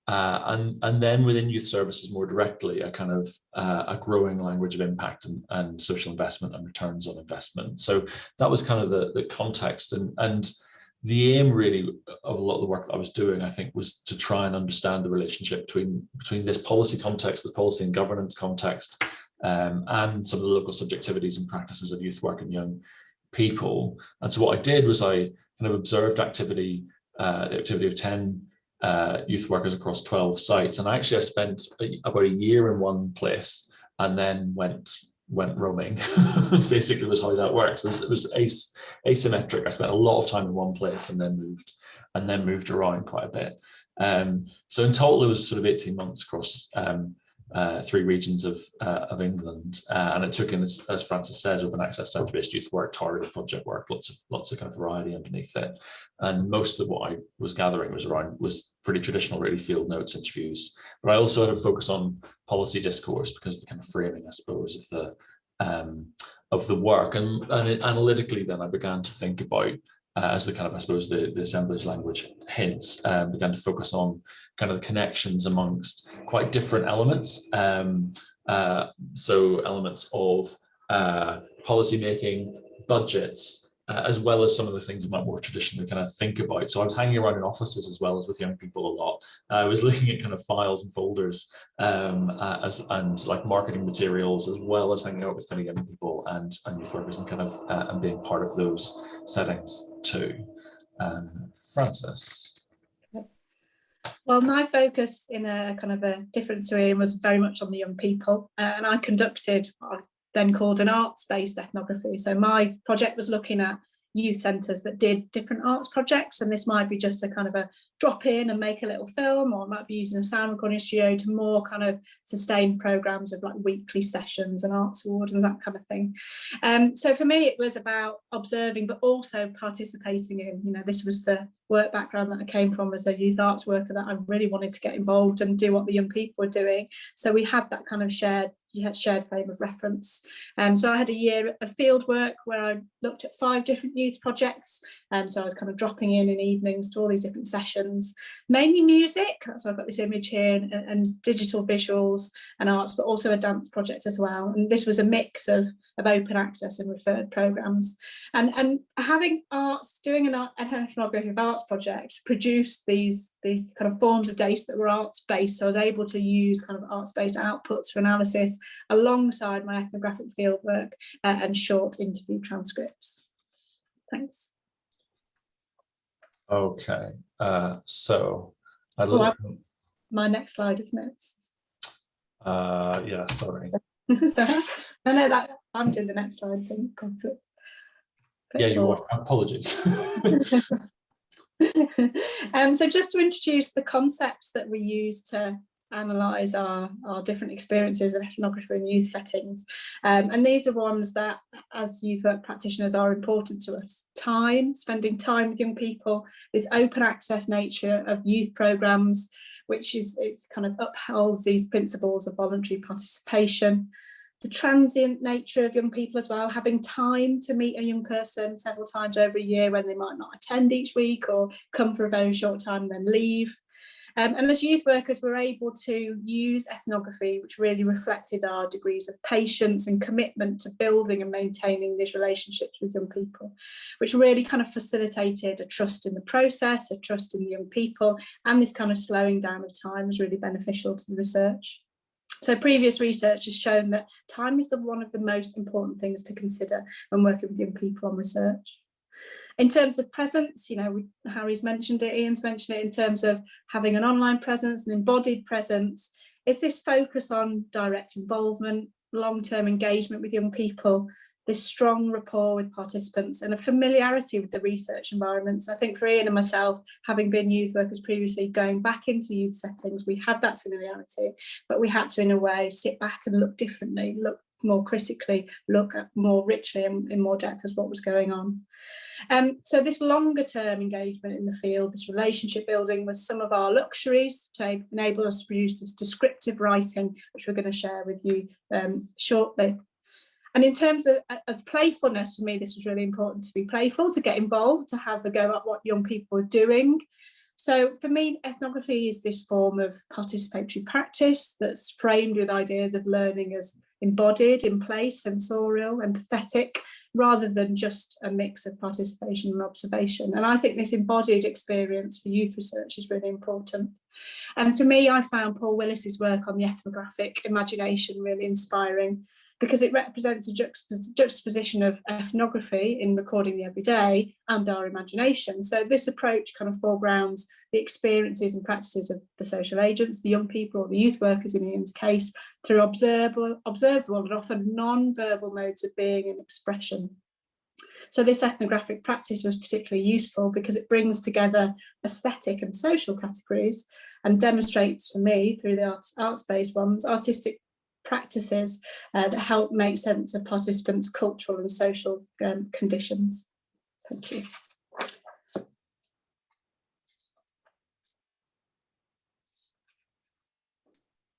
then within youth services more directly, a kind of a growing language of impact and social investment and returns on investment. So that was kind of the context, and the aim really of a lot of the work that I was doing, I think, was to try and understand the relationship between this policy context, this policy and governance context, and some of the local subjectivities and practices of youth work and young people. And so what I did was I kind of observed the activity of 10 youth workers across 12 sites. And actually I spent about a year in one place and then went roaming. Basically was how that works. It was asymmetric. I spent a lot of time in one place and then moved around quite a bit. So in total it was sort of 18 months across 3 regions of England, and it took in, as Francis says, open access centre-based youth work, targeted project work, lots of kind of variety underneath it. And most of what I was gathering was pretty traditional, really, field notes, interviews. But I also had a focus on policy discourse because the kind of framing, I suppose, of the work. And analytically, then I began to think about, as the kind of, I suppose, the assemblage language hints, began to focus on kind of the connections amongst quite different elements. So elements of policy making, budgets, as well as some of the things you might more traditionally kind of think about. So I was hanging around in offices as well as with young people a lot. I was looking at kind of files and folders and like marketing materials, as well as hanging out with kind of young people and youth workers and kind of and being part of those settings too. Francis. Well, my focus in a kind of a different stream was very much on the young people, and I conducted what I then called an arts-based ethnography. So my project was looking at youth centres that did different arts projects, and this might be just a kind of a drop in and make a little film, or it might be using a sound recording studio to more kind of sustained programmes of like weekly sessions and arts awards and that kind of thing. So for me it was about observing but also participating in, this was the work background that I came from as a youth arts worker, that I really wanted to get involved and do what the young people were doing. So we had that kind of shared frame of reference. So I had a year of field work where I looked at 5 different youth projects. So I was kind of dropping in evenings to all these different sessions, mainly music. That's why I've got this image here, and digital visuals and arts, but also a dance project as well. And this was a mix of open access and referred programmes. And having arts, doing an ethnography of arts projects produced these kind of forms of data that were arts-based. So I was able to use kind of arts-based outputs for analysis alongside my ethnographic fieldwork and short interview transcripts. Thanks. Okay, so my next slide, isn't it? Yeah, sorry. So, no, that I'm doing the next slide. Yeah, you are. Apologies. So just to introduce the concepts that we use to analyse our different experiences of ethnography in youth settings, and these are ones that as youth work practitioners are important to us. Spending time with young people, this open access nature of youth programmes, which it's kind of upholds these principles of voluntary participation. The transient nature of young people as well, having time to meet a young person several times over a year when they might not attend each week or come for a very short time and then leave. And as youth workers, we're able to use ethnography, which really reflected our degrees of patience and commitment to building and maintaining these relationships with young people, which really kind of facilitated a trust in the process, a trust in the young people, and this kind of slowing down of time was really beneficial to the research. So previous research has shown that time is one of the most important things to consider when working with young people on research. In terms of presence, you know, Harry's mentioned it, Ian's mentioned it, in terms of having an online presence, an embodied presence, it's this focus on direct involvement, long-term engagement with young people, this strong rapport with participants and a familiarity with the research environments. I think for Ian and myself, having been youth workers previously, going back into youth settings, we had that familiarity, but we had to, in a way, sit back and look differently, look more critically, look at more richly and in more depth as what was going on. So this longer term engagement in the field, this relationship building, was some of our luxuries to enable us to produce this descriptive writing, which we're going to share with you shortly. And in terms of playfulness, for me, this was really important, to be playful, to get involved, to have a go at what young people are doing. So for me, ethnography is this form of participatory practice that's framed with ideas of learning as embodied, in place, sensorial, empathetic, rather than just a mix of participation and observation. And I think this embodied experience for youth research is really important. And for me, I found Paul Willis's work on the ethnographic imagination really inspiring, because it represents a juxtaposition of ethnography in recording the everyday and our imagination. So this approach kind of foregrounds the experiences and practices of the social agents, the young people or the youth workers in Ian's case, through observable and often non-verbal modes of being and expression. So this ethnographic practice was particularly useful because it brings together aesthetic and social categories and demonstrates, for me, through the arts-based ones, artistic practices that help make sense of participants' cultural and social conditions. Thank you.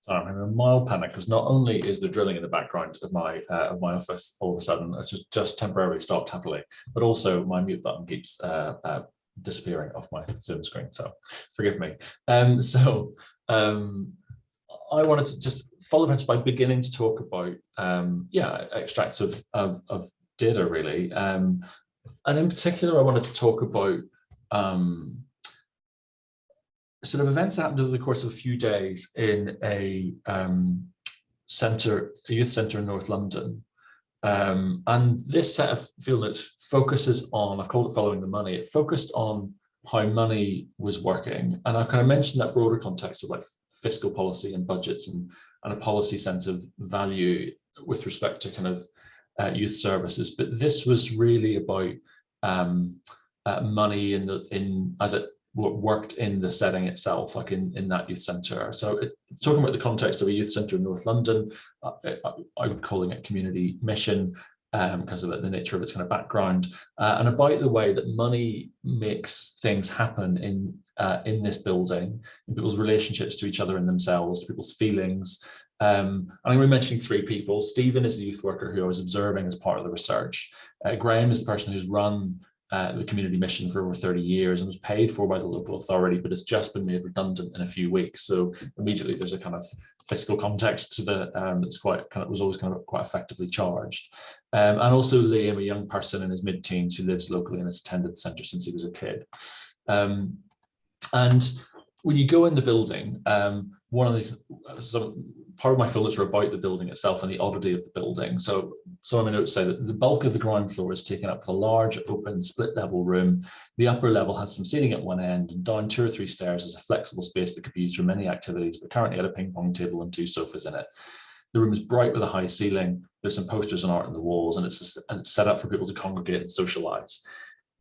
Sorry, I'm in a mild panic because not only is the drilling in the background of my office all of a sudden it's just temporarily stopped happily, but also my mute button keeps disappearing off my Zoom screen. So forgive me. I wanted to just follow events by beginning to talk about extracts of data really, and in particular I wanted to talk about sort of events that happened over the course of a few days in a youth centre in North London. And this set of field notes focuses on, I've called it following the money, it focused on how money was working. And I've kind of mentioned that broader context of like fiscal policy and budgets and a policy sense of value with respect to kind of youth services. But this was really about money as it worked in the setting itself, like in that youth centre. So talking about the context of a youth centre in North London, I'm calling it community mission because of the nature of its kind of background, and about the way that money makes things happen in this building, in people's relationships to each other and themselves, to people's feelings. I'm going to be mentioning three people. Stephen is the youth worker who I was observing as part of the research. Graham is the person who's run the community mission for over 30 years and was paid for by the local authority, but it's just been made redundant in a few weeks. So immediately there's a kind of fiscal context to the that's was always kind of quite effectively charged. And also Liam, a young person in his mid-teens who lives locally and has attended the centre since he was a kid. And when you go in the building, part of my films are about the building itself and the oddity of the building. So some of my notes say that the bulk of the ground floor is taken up with a large, open, split-level room. The upper level has some seating at one end, and down 2 or 3 stairs is a flexible space that could be used for many activities, but currently had a ping-pong table and 2 sofas in it. The room is bright with a high ceiling. There's some posters and art on the walls, and it's set up for people to congregate and socialise.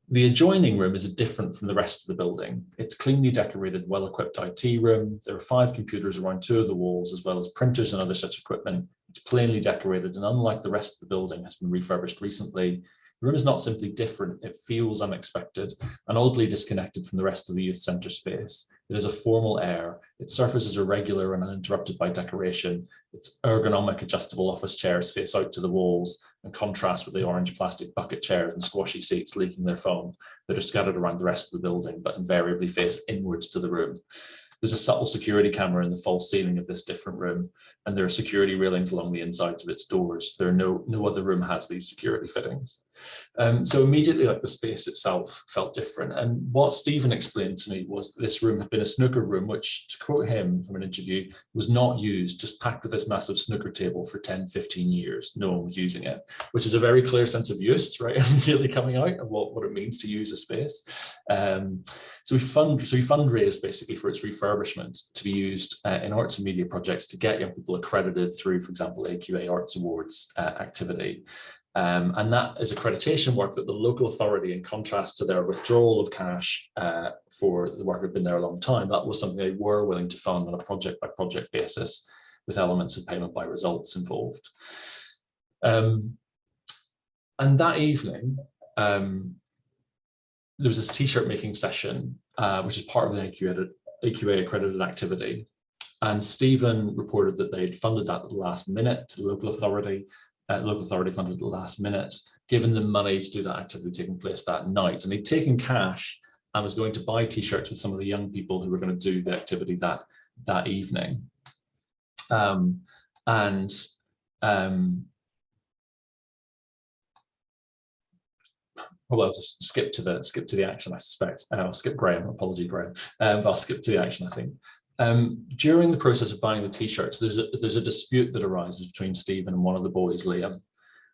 The adjoining room is different from the rest of the building. It's cleanly decorated, well-equipped IT room. There are 5 computers around 2 of the walls, as well as printers and other such equipment. It's plainly decorated, and unlike the rest of the building, has been refurbished recently. The room is not simply different, it feels unexpected and oddly disconnected from the rest of the youth centre space. It has a formal air. Its surface is irregular and uninterrupted by decoration. Its ergonomic adjustable office chairs face out to the walls and contrast with the orange plastic bucket chairs and squashy seats leaking their foam that are scattered around the rest of the building, but invariably face inwards to the room. there's a subtle security camera in the false ceiling of this different room, and there are security railings along the insides of its doors. There are no other room has these security fittings. So immediately, like, the space itself felt different. And what Stephen explained to me was this room had been a snooker room, which, to quote him from an interview, was not used, just packed with this massive snooker table for 10, 15 years. No one was using it, which is a very clear sense of use, right? Immediately coming out of what it means to use a space. So we fundraised basically for its refurbishment to be used in arts and media projects to get young people accredited through, for example, AQA Arts Awards activity. And that is accreditation work that the local authority, in contrast to their withdrawal of cash for the work that had been there a long time, that was something they were willing to fund on a project by project basis with elements of payment by results involved. And that evening, there was this t-shirt making session, which is part of the AQA accredited activity. And Stephen reported that they'd funded that at the last minute to the local authority. Local authority funded at the last minute, given them money to do that activity taking place that night. And he'd taken cash and was going to buy t-shirts with some of the young people who were going to do the activity that evening. Well, I'll just skip to the action, I suspect. I'll skip Graham, apology, Graham, but I'll skip to the action, I think. During the process of buying the t-shirts, there's a dispute that arises between Stephen and one of the boys, Liam.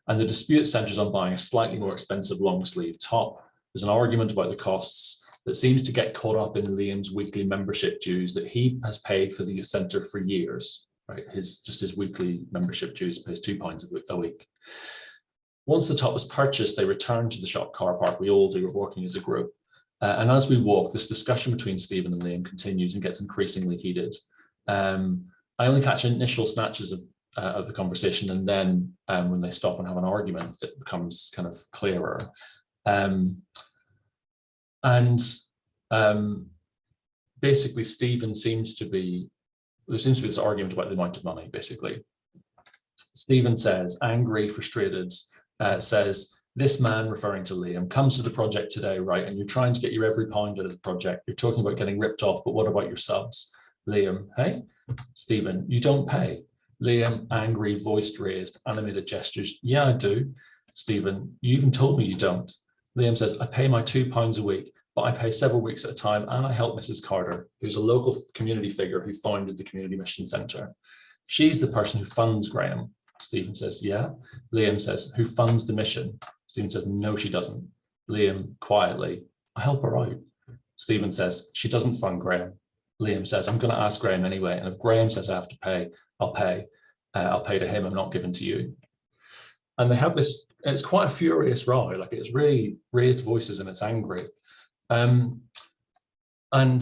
And the dispute centers on buying a slightly more expensive long sleeve top. There's an argument about the costs that seems to get caught up in Liam's weekly membership dues that he has paid for the youth centre for years, right? His weekly membership dues, pays £2 a week. Once the top was purchased, they returned to the shop car park. We all do, we're working as a group. And as we walk, this discussion between Stephen and Liam continues and gets increasingly heated. I only catch initial snatches of the conversation, and then when they stop and have an argument, it becomes kind of clearer. Basically, there seems to be this argument about the amount of money, basically. Stephen says, angry, frustrated, says, this man, referring to Liam, comes to the project today, right? And you're trying to get your every pound out of the project. You're talking about getting ripped off, but what about your subs? Liam, hey? Stephen, you don't pay. Liam, angry, voice raised, animated gestures. Yeah, I do. Stephen, you even told me you don't. Liam says, I pay my £2 a week, but I pay several weeks at a time, and I help Mrs. Carter, who's a local community figure who founded the Community Mission Centre. She's the person who funds Graham. Stephen says, yeah. Liam says, who funds the mission? Stephen says, no, she doesn't. Liam, quietly, I help her out. Stephen says, she doesn't fund Graham. Liam says, I'm going to ask Graham anyway. And if Graham says I have to pay, I'll pay. I'll pay to him. I'm not giving to you. And they have this, it's quite a furious row. Like, it's really raised voices and it's angry. And I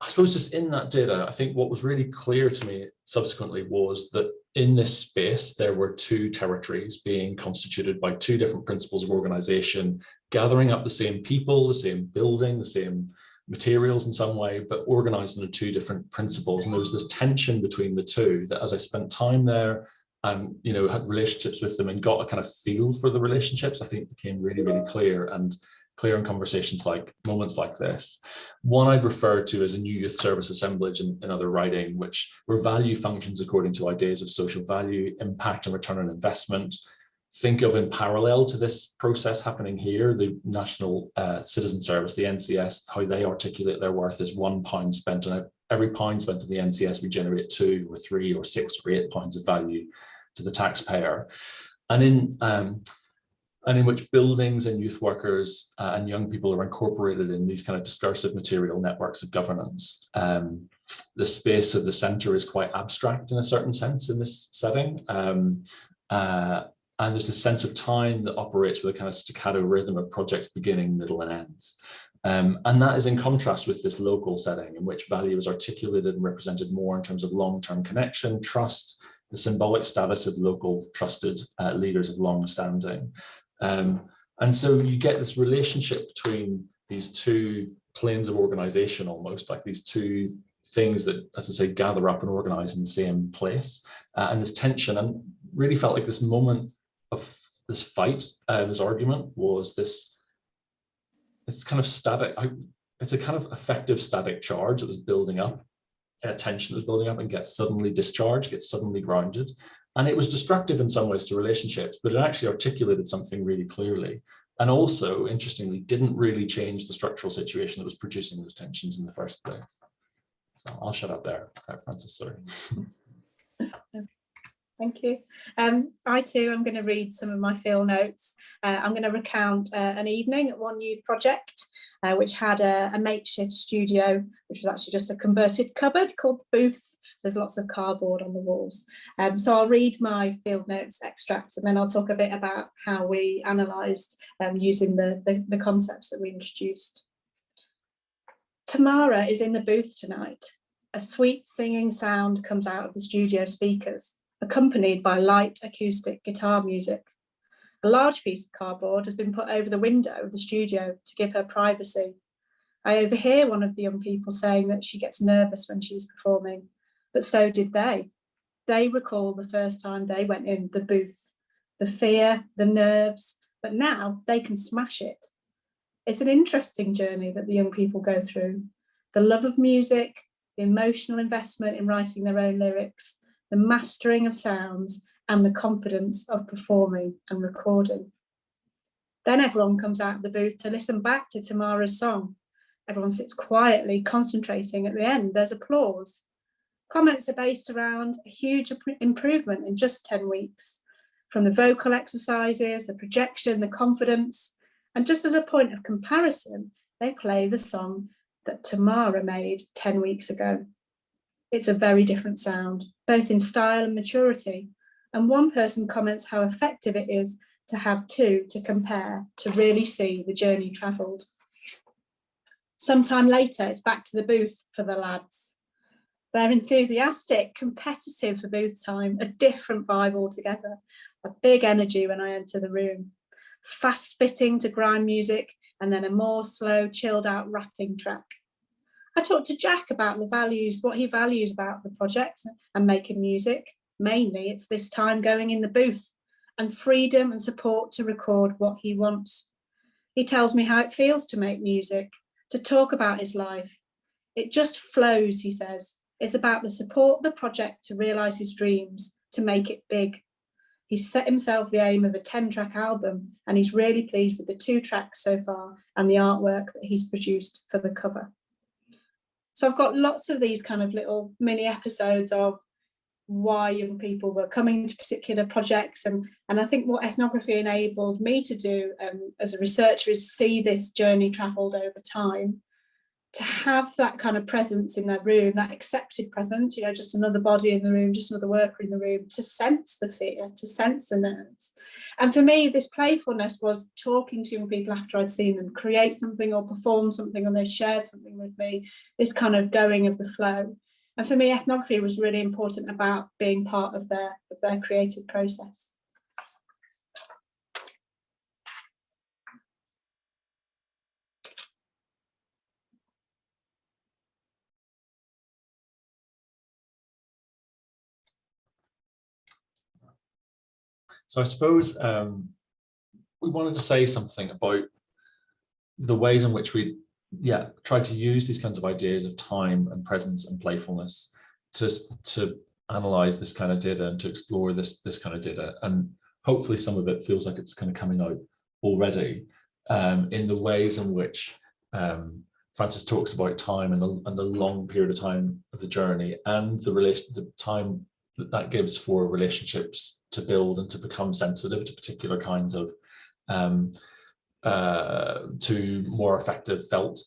suppose just in that data, I think what was really clear to me subsequently was that in this space, there were two territories being constituted by two different principles of organization, gathering up the same people, the same building, the same materials in some way, but organized under two different principles. And there was this tension between the two that, as I spent time there and, you know, had relationships with them and got a kind of feel for the relationships, I think became really, really clear and clear in conversations like moments like this. One I'd refer to as a new youth service assemblage in other writing, where value functions according to ideas of social value, impact and return on investment. Think of, in parallel to this process happening here, the National Citizen Service, the NCS, how they articulate their worth is £1 spent on every pound spent on the NCS, we generate 2 or 3 or 6 or 8 pounds of value to the taxpayer. And in which buildings and youth workers and young people are incorporated in these kind of discursive material networks of governance. The space of the centre is quite abstract in a certain sense in this setting. And there's a sense of time that operates with a kind of staccato rhythm of projects beginning, middle and ends. And that is in contrast with this local setting in which value is articulated and represented more in terms of long-term connection, trust, the symbolic status of local trusted leaders of long standing. And so you get this relationship between these two planes of organization, almost like these two things that, as I say, gather up and organize in the same place, and this tension. And really felt like this moment of this fight, this argument was this, it's kind of static. it's a kind of effective static charge that was building up, a tension that was building up and gets suddenly discharged, gets suddenly grounded. And it was destructive in some ways to relationships, but it actually articulated something really clearly. And also, interestingly, didn't really change the structural situation that was producing those tensions in the first place. So I'll shut up there, Frances, sorry. Thank you. I too am going to read some of my field notes. I'm going to recount an evening at one youth project, which had a makeshift studio, which was actually just a converted cupboard called the Booth, with lots of cardboard on the walls. So I'll read my field notes extracts, and then I'll talk a bit about how we analysed using the concepts that we introduced. Tamara is in the booth tonight. A sweet singing sound comes out of the studio speakers, accompanied by light acoustic guitar music. A large piece of cardboard has been put over the window of the studio to give her privacy. I overhear one of the young people saying that she gets nervous when she's performing, but so did they. They recall the first time they went in the booth, the fear, the nerves, but now they can smash it. It's an interesting journey that the young people go through. The love of music, the emotional investment in writing their own lyrics, the mastering of sounds, and the confidence of performing and recording. Then everyone comes out of the booth to listen back to Tamara's song. Everyone sits quietly, concentrating. At the end, there's applause. Comments are based around a huge improvement in just 10 weeks, from the vocal exercises, the projection, the confidence, and just as a point of comparison, they play the song that Tamara made 10 weeks ago. It's a very different sound, both in style and maturity, and one person comments how effective it is to have two to compare, to really see the journey travelled. Sometime later, it's back to the booth for the lads. They're enthusiastic, competitive for booth time, a different vibe altogether, a big energy when I enter the room. Fast spitting to grime music, and then a more slow, chilled out rapping track. I talked to Jack about the values, what he values about the project and making music. Mainly, it's this time going in the booth and freedom and support to record what he wants. He tells me how it feels to make music, to talk about his life. It just flows, he says. It's about the support of the project to realise his dreams, to make it big. He's set himself the aim of a 10-track album, and he's really pleased with the 2 tracks so far and the artwork that he's produced for the cover. So I've got lots of these kind of little mini episodes of why young people were coming to particular projects. And I think what ethnography enabled me to do as a researcher is see this journey travelled over time, to have that kind of presence in their room, that accepted presence, you know, just another body in the room, just another worker in the room, to sense the fear, to sense the nerves. And for me, this playfulness was talking to young people after I'd seen them create something or perform something, or they shared something with me, this kind of going of the flow. And for me, ethnography was really important about being part of their creative process. So I suppose we wanted to say something about the ways in which we tried to use these kinds of ideas of time and presence and playfulness to analyze this kind of data and to explore this kind of data. And hopefully some of it feels like it's kind of coming out already in the ways in which Frances talks about time and the long period of time of the journey, and the time that gives for relationships to build and to become sensitive to particular kinds of to more effective felt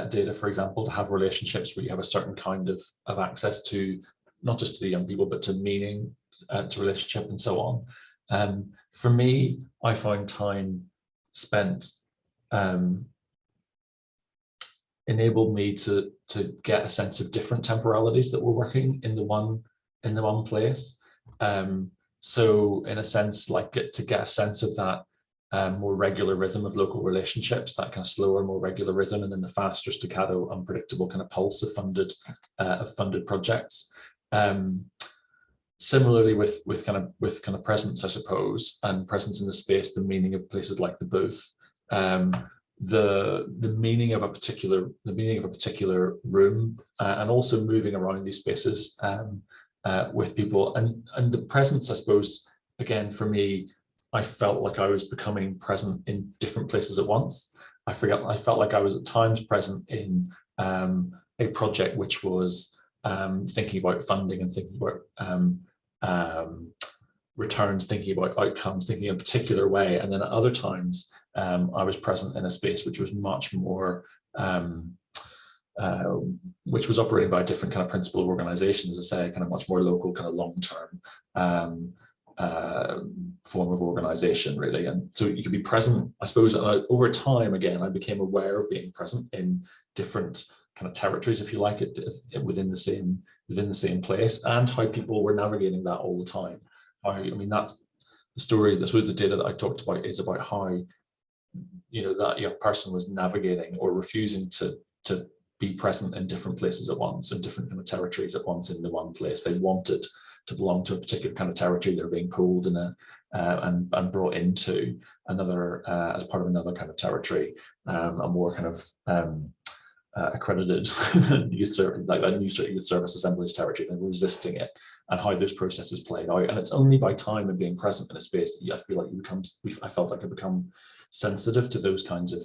data, for example, to have relationships where you have a certain kind of access to not just to the young people, but to meaning, to relationship and so on. For me, I found time spent enabled me to get a sense of different temporalities that were working in the one place. So in a sense, like to get a sense of that more regular rhythm of local relationships, that kind of slower, more regular rhythm, and then the faster staccato, unpredictable kind of pulse of funded projects. Similarly with kind of presence, I suppose, and presence in the space, the meaning of places like the booth. the meaning of a particular room, and also moving around these spaces with people, and the presence, I suppose, again for me, I felt like I was becoming present in different places at once. I felt like I was at times present in a project which was thinking about funding and thinking about returns, thinking about outcomes, thinking in a particular way. And then at other times, I was present in a space which was much more, which was operating by a different kind of principle of organization, as I say, kind of much more local, kind of long-term form of organization, really. And so you could be present, I suppose, over time, again, I became aware of being present in different kind of territories, if you like, it within the same place, and how people were navigating that all the time. I mean, that's the story. This was the data that I talked about, is about how, you know, that young person was navigating or refusing to be present in different places at once, in different kind of territories at once in the one place. They wanted to belong to a particular kind of territory. They're being pulled in and brought into another as part of another kind of territory, a more kind of accredited youth service, like a new youth service assemblies territory. They're resisting it, and how those processes played out. And it's only by time and being present in a space that I feel like I felt like I become sensitive to those kinds of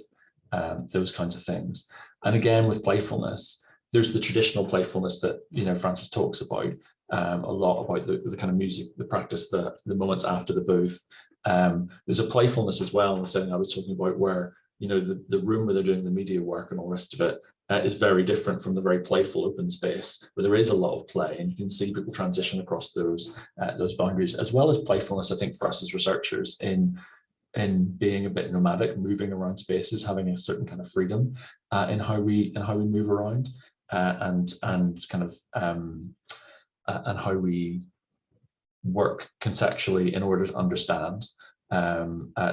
things. And again, with playfulness, there's the traditional playfulness that, you know, Francis talks about a lot, about the kind of music, the practice, the moments after the booth. There's a playfulness as well in the setting I was talking about, where, you know, the room where they're doing the media work and all the rest of it is very different from the very playful open space where there is a lot of play, and you can see people transition across those boundaries, as well as playfulness, I think, for us as researchers in being a bit nomadic, moving around spaces, having a certain kind of freedom in how we move around, and kind of and how we work conceptually in order to understand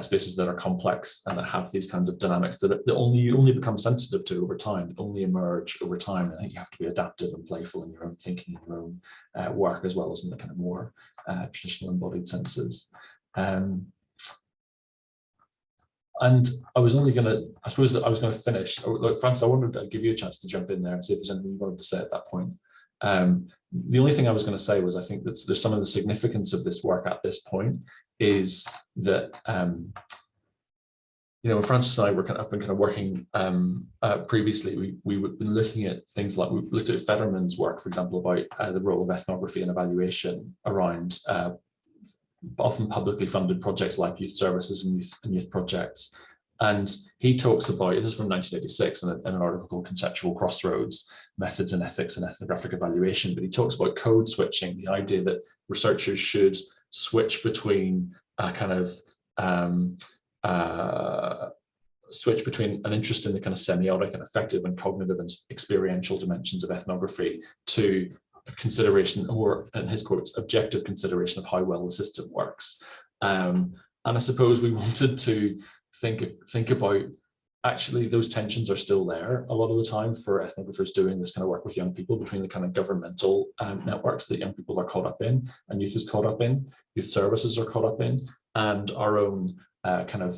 spaces that are complex and that have these kinds of dynamics that you only become sensitive to over time, that only emerge over time. And I think you have to be adaptive and playful in your own thinking, in your own work, as well as in the kind of more traditional embodied senses. And I was only going to, I suppose that I was going to finish. Look, Francis, I wanted to give you a chance to jump in there and see if there's anything you wanted to say at that point. The only thing I was going to say was, I think that there's some of the significance of this work at this point is that, you know, when Francis and I have been kind of working previously, we've been looking at things like, we've looked at Federman's work, for example, about the role of ethnography and evaluation around often publicly funded projects like youth services and youth projects. And he talks about, this is from 1986 in an article called Conceptual Crossroads, Methods and Ethics in Ethnographic Evaluation, but he talks about code switching, the idea that researchers should switch between a kind of switch between an interest in the kind of semiotic and affective and cognitive and experiential dimensions of ethnography to a consideration, or in his quotes, objective consideration of how well the system works. And I suppose we wanted to think about, actually those tensions are still there a lot of the time for ethnographers doing this kind of work with young people, between the kind of governmental networks that young people are caught up in, and youth is caught up in, youth services are caught up in, and our own kind of,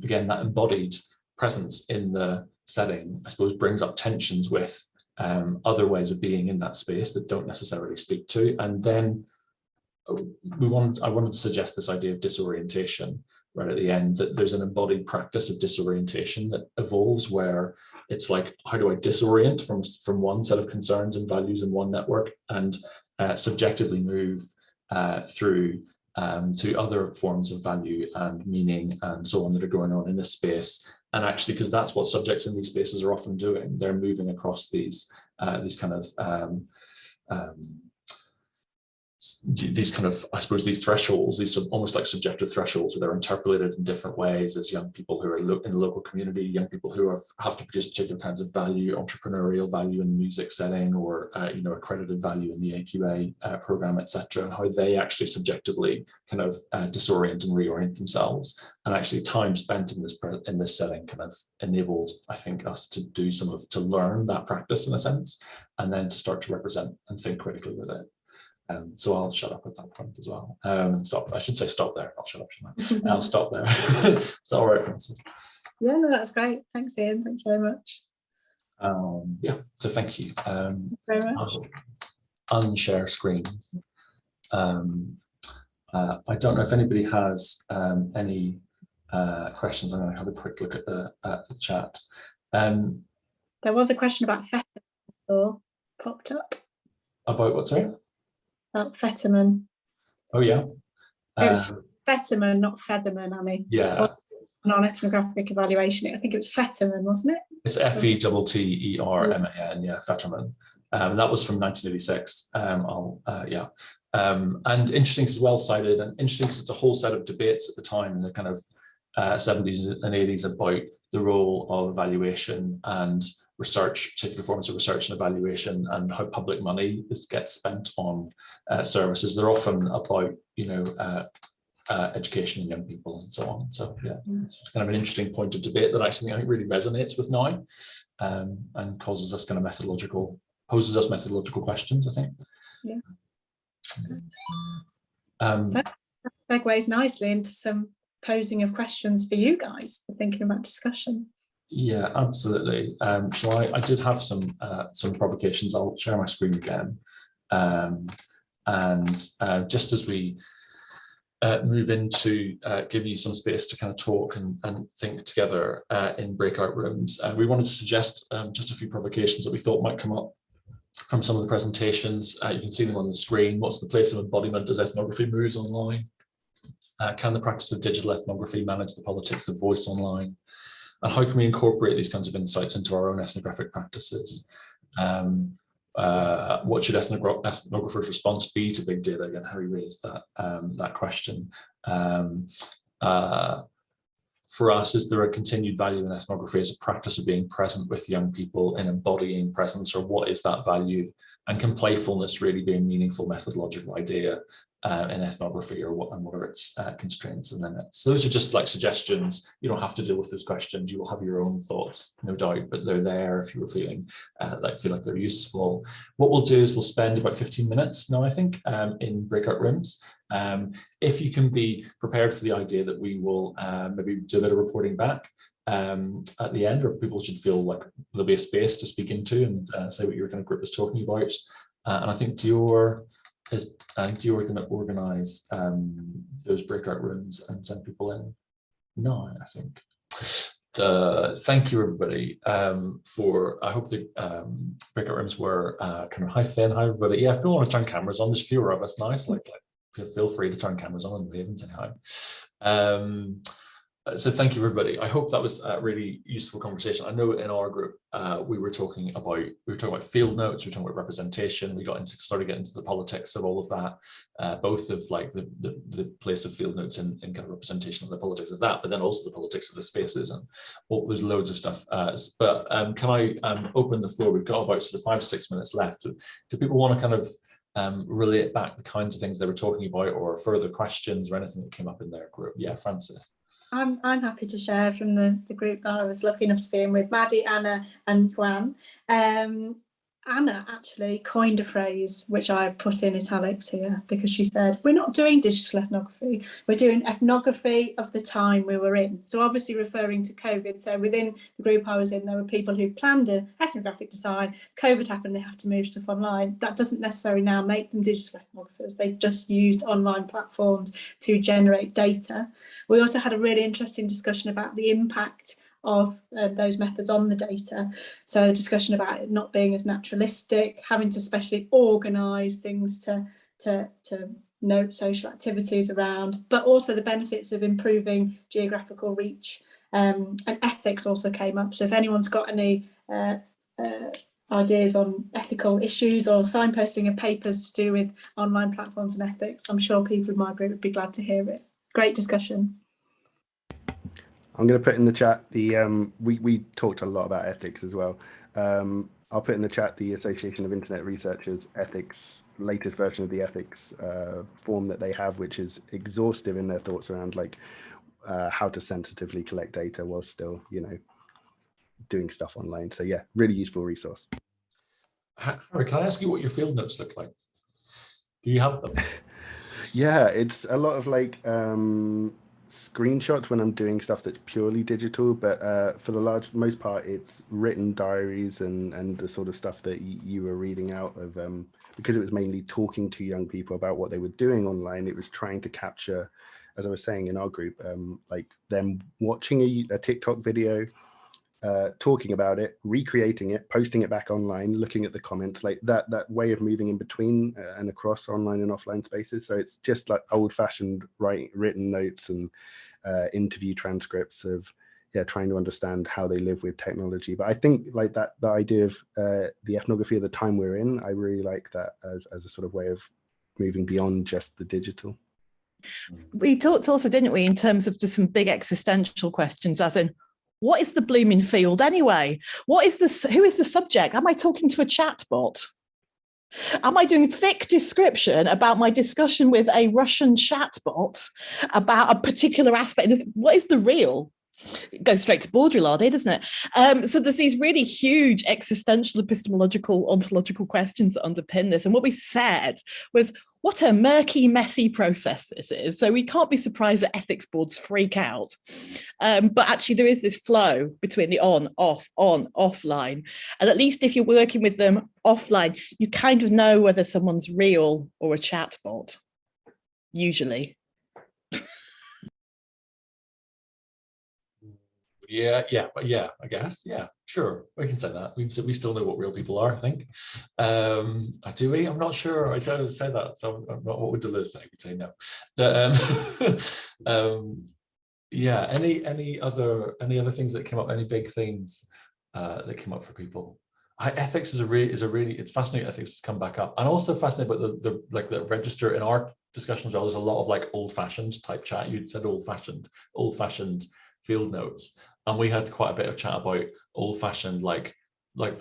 again, that embodied presence in the setting, I suppose, brings up tensions with other ways of being in that space that don't necessarily speak to. And then I wanted to suggest this idea of disorientation right at the end, that there's an embodied practice of disorientation that evolves, where it's like, how do I disorient from one set of concerns and values in one network, and subjectively move through to other forms of value and meaning and so on that are going on in this space. And actually, because that's what subjects in these spaces are often doing, they're moving across these kind of I suppose, these thresholds, these almost like subjective thresholds, where they're interpolated in different ways as young people who are in the local community, young people who have to produce particular kinds of value, entrepreneurial value in the music setting, or you know, accredited value in the AQA program, etc., and how they actually subjectively kind of disorient and reorient themselves. And actually, time spent in this setting kind of enabled, I think, us to do to learn that practice in a sense, and then to start to represent and think critically with it. So I'll shut up at that point as well. Stop. I should say stop there. I'll shut up. I'll stop there. Is that all right, Francis? Yeah, no, that's great. Thanks, Ian. Thanks very much. Yeah, so thank you. Thanks very much. I'll unshare screens. I don't know if anybody has any questions. I'm going to have a quick look at the chat. There was a question about Fetterman popped up. About what, sorry? About Fetterman. Oh, yeah. It was Fetterman, not Featherman, Annie. Yeah. Non-ethnographic evaluation. I think it was Fetterman, wasn't it? It's Fetterman, yeah, Fetterman. That was from 1986. And interesting as well cited, and interesting because it's a whole set of debates at the time in the kind of 70s and 80s about the role of evaluation and research, particular forms of research and evaluation, and how public money gets spent on services. They're often about, education in young people and so on. So yeah, it's kind of an interesting point of debate that actually I think really resonates with now, and poses us methodological questions, I think. Yeah. That segues nicely into some posing of questions for you guys for thinking about discussion. Yeah, absolutely. I did have some provocations. I'll share my screen again. Just as we move into give you some space to kind of talk and think together in breakout rooms, we wanted to suggest just a few provocations that we thought might come up from some of the presentations. You can see them on the screen. What's the place of embodiment as ethnography moves online? Can the practice of digital ethnography manage the politics of voice online? And how can we incorporate these kinds of insights into our own ethnographic practices? What should ethnographers' response be to big data? Again, Harry raised that question. For us, is there a continued value in ethnography as a practice of being present with young people and embodying presence, or what is that value? And can playfulness really be a meaningful methodological idea in ethnography, or what are its constraints and limits? So those are just like suggestions. You don't have to deal with those questions. You will have your own thoughts, no doubt, but they're there if you were feeling like they're useful. What we'll do is we'll spend about 15 minutes now, I think, in breakout rooms. If you can be prepared for the idea that we will maybe do a bit of reporting back at the end, or people should feel like there'll be a space to speak into and say what your kind of group is talking about. And I think Dior going to organise those breakout rooms and send people in now, I think. Thank you, everybody, for, I hope the breakout rooms were kind of, hi Finn, hi everybody. Yeah, if people want to turn cameras on, there's fewer of us now, so feel free to turn cameras on and wave and say hi. So thank you, everybody. I hope that was a really useful conversation. I know in our group we were talking about field notes, we were talking about representation. We started getting into the politics of all of that, both of like the place of field notes and kind of representation of the politics of that, but then also the politics of the spaces, and there's loads of stuff. But can I open the floor? We've got about sort of 5 or 6 minutes left. Do people want to kind of relate back the kinds of things they were talking about, or further questions or anything that came up in their group? Yeah, Frances. I'm happy to share from the group that I was lucky enough to be in with Maddie, Anna and Gwan. Anna actually coined a phrase which I've put in italics here, because she said, we're not doing digital ethnography, we're doing ethnography of the time we were in. So obviously referring to COVID. So within the group I was in, there were people who planned an ethnographic design, COVID happened, they have to move stuff online. That doesn't necessarily now make them digital ethnographers. They just used online platforms to generate data. We also had a really interesting discussion about the impact of those methods on the data. So a discussion about it not being as naturalistic, having to specially organise things to note social activities around, but also the benefits of improving geographical reach. And ethics also came up. So if anyone's got any ideas on ethical issues or signposting of papers to do with online platforms and ethics, I'm sure people in my group would be glad to hear it. Great discussion. I'm going to put in the chat the we talked a lot about ethics as well. I'll put in the chat the Association of Internet Researchers ethics, latest version of the ethics form that they have, which is exhaustive in their thoughts around like how to sensitively collect data while still, doing stuff online. So yeah, really useful resource. Harry, can I ask you what your field notes look like? Do you have them? Yeah, it's a lot of like screenshots when I'm doing stuff that's purely digital, but for the most part, it's written diaries and the sort of stuff that you were reading out of, because it was mainly talking to young people about what they were doing online. It was trying to capture, as I was saying in our group, like them watching a TikTok video, talking about it, recreating it, posting it back online, looking at the comments, like that way of moving in between and across online and offline spaces. So it's just like old-fashioned written notes and interview transcripts of trying to understand how they live with technology. But I think like the idea of the ethnography of the time we're in, I really like that as a sort of way of moving beyond just the digital. We talked also, didn't we, in terms of just some big existential questions, as in, what is the blooming field anyway? Who is the subject? Am I talking to a chatbot? Am I doing thick description about my discussion with a Russian chatbot about a particular aspect? What is the real? It goes straight to Baudrillard, doesn't it? So there's these really huge existential, epistemological, ontological questions that underpin this. And what we said was, what a murky, messy process this is. So we can't be surprised that ethics boards freak out. But actually there is this flow between the on, offline. And at least if you're working with them offline, you kind of know whether someone's real or a chatbot, usually. I guess. Yeah, sure. We can say that. We still know what real people are, I think. Do we? I'm not sure. I try to say that. So I'm not, what would Deleuze say? We'd say no. Yeah. Any other things that came up? Any big themes that came up for people? Ethics is a really it's fascinating. Ethics has come back up, and also fascinating about the register in our discussion as well. There's a lot of like old-fashioned type chat. You'd said old-fashioned field notes. And we had quite a bit of chat about old-fashioned, like we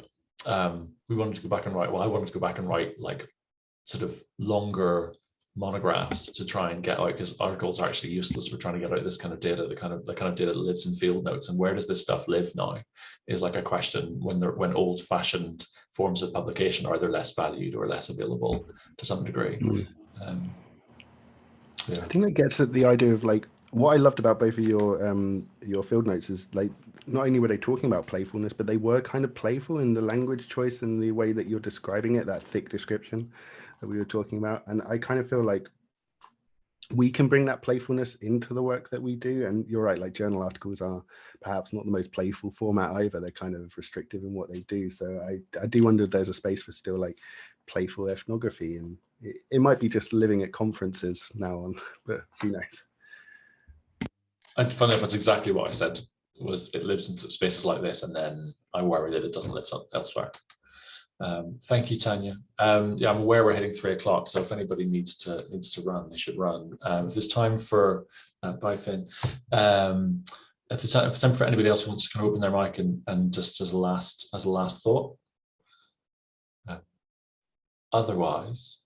wanted to go back and write. Well, I wanted to go back and write like sort of longer monographs to try and get out, because articles are actually useless for trying to get out this kind of data, the kind of data that lives in field notes. And where does this stuff live now is like a question when old-fashioned forms of publication are either less valued or less available to some degree. I think that gets at the idea of like, what I loved about both of your field notes is like, not only were they talking about playfulness, but they were kind of playful in the language choice and the way that you're describing it, that thick description that we were talking about. And I kind of feel like we can bring that playfulness into the work that we do. And you're right, like journal articles are perhaps not the most playful format either. They're kind of restrictive in what they do. So I do wonder if there's a space for still like playful ethnography, and it might be just living at conferences now on, but who knows. And funny enough, that's exactly what I said, was it lives in spaces like this, and then I worry that it doesn't live elsewhere. Thank you, Tanya. Yeah, I'm aware we're hitting 3 o'clock, so if anybody needs to run, they should run. If there's time for, bye Finn. If there's time for anybody else who wants to kind of open their mic and just as a last thought. Otherwise,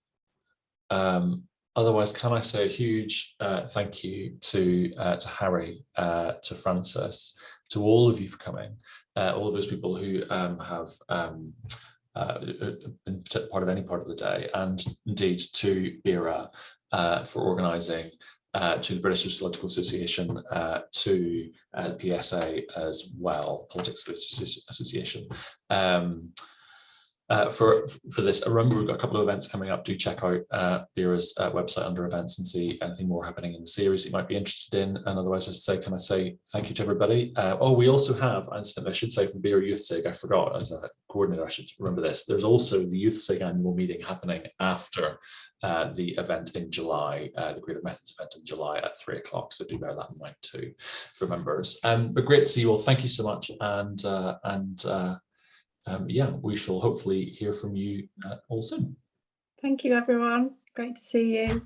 can I say a huge thank you to Harry, to Francis, to all of you for coming, all of those people who have been part of any part of the day, and indeed to Bira for organising, to the British Sociological Association, to the PSA as well, Politics Association. For this. Remember, we've got a couple of events coming up. Do check out Bira's website under events and see anything more happening in the series you might be interested in. And otherwise, just say, can I say thank you to everybody? We also have, I should say, from Bira Youth SIG, I forgot, as a coordinator, I should remember this. There's also the Youth SIG annual meeting happening after the event in July, the Creative Methods event in July at 3 o'clock. So do bear that in mind too for members. But great to see you all. Thank you so much. Yeah, we shall hopefully hear from you all soon. Thank you, everyone. Great to see you.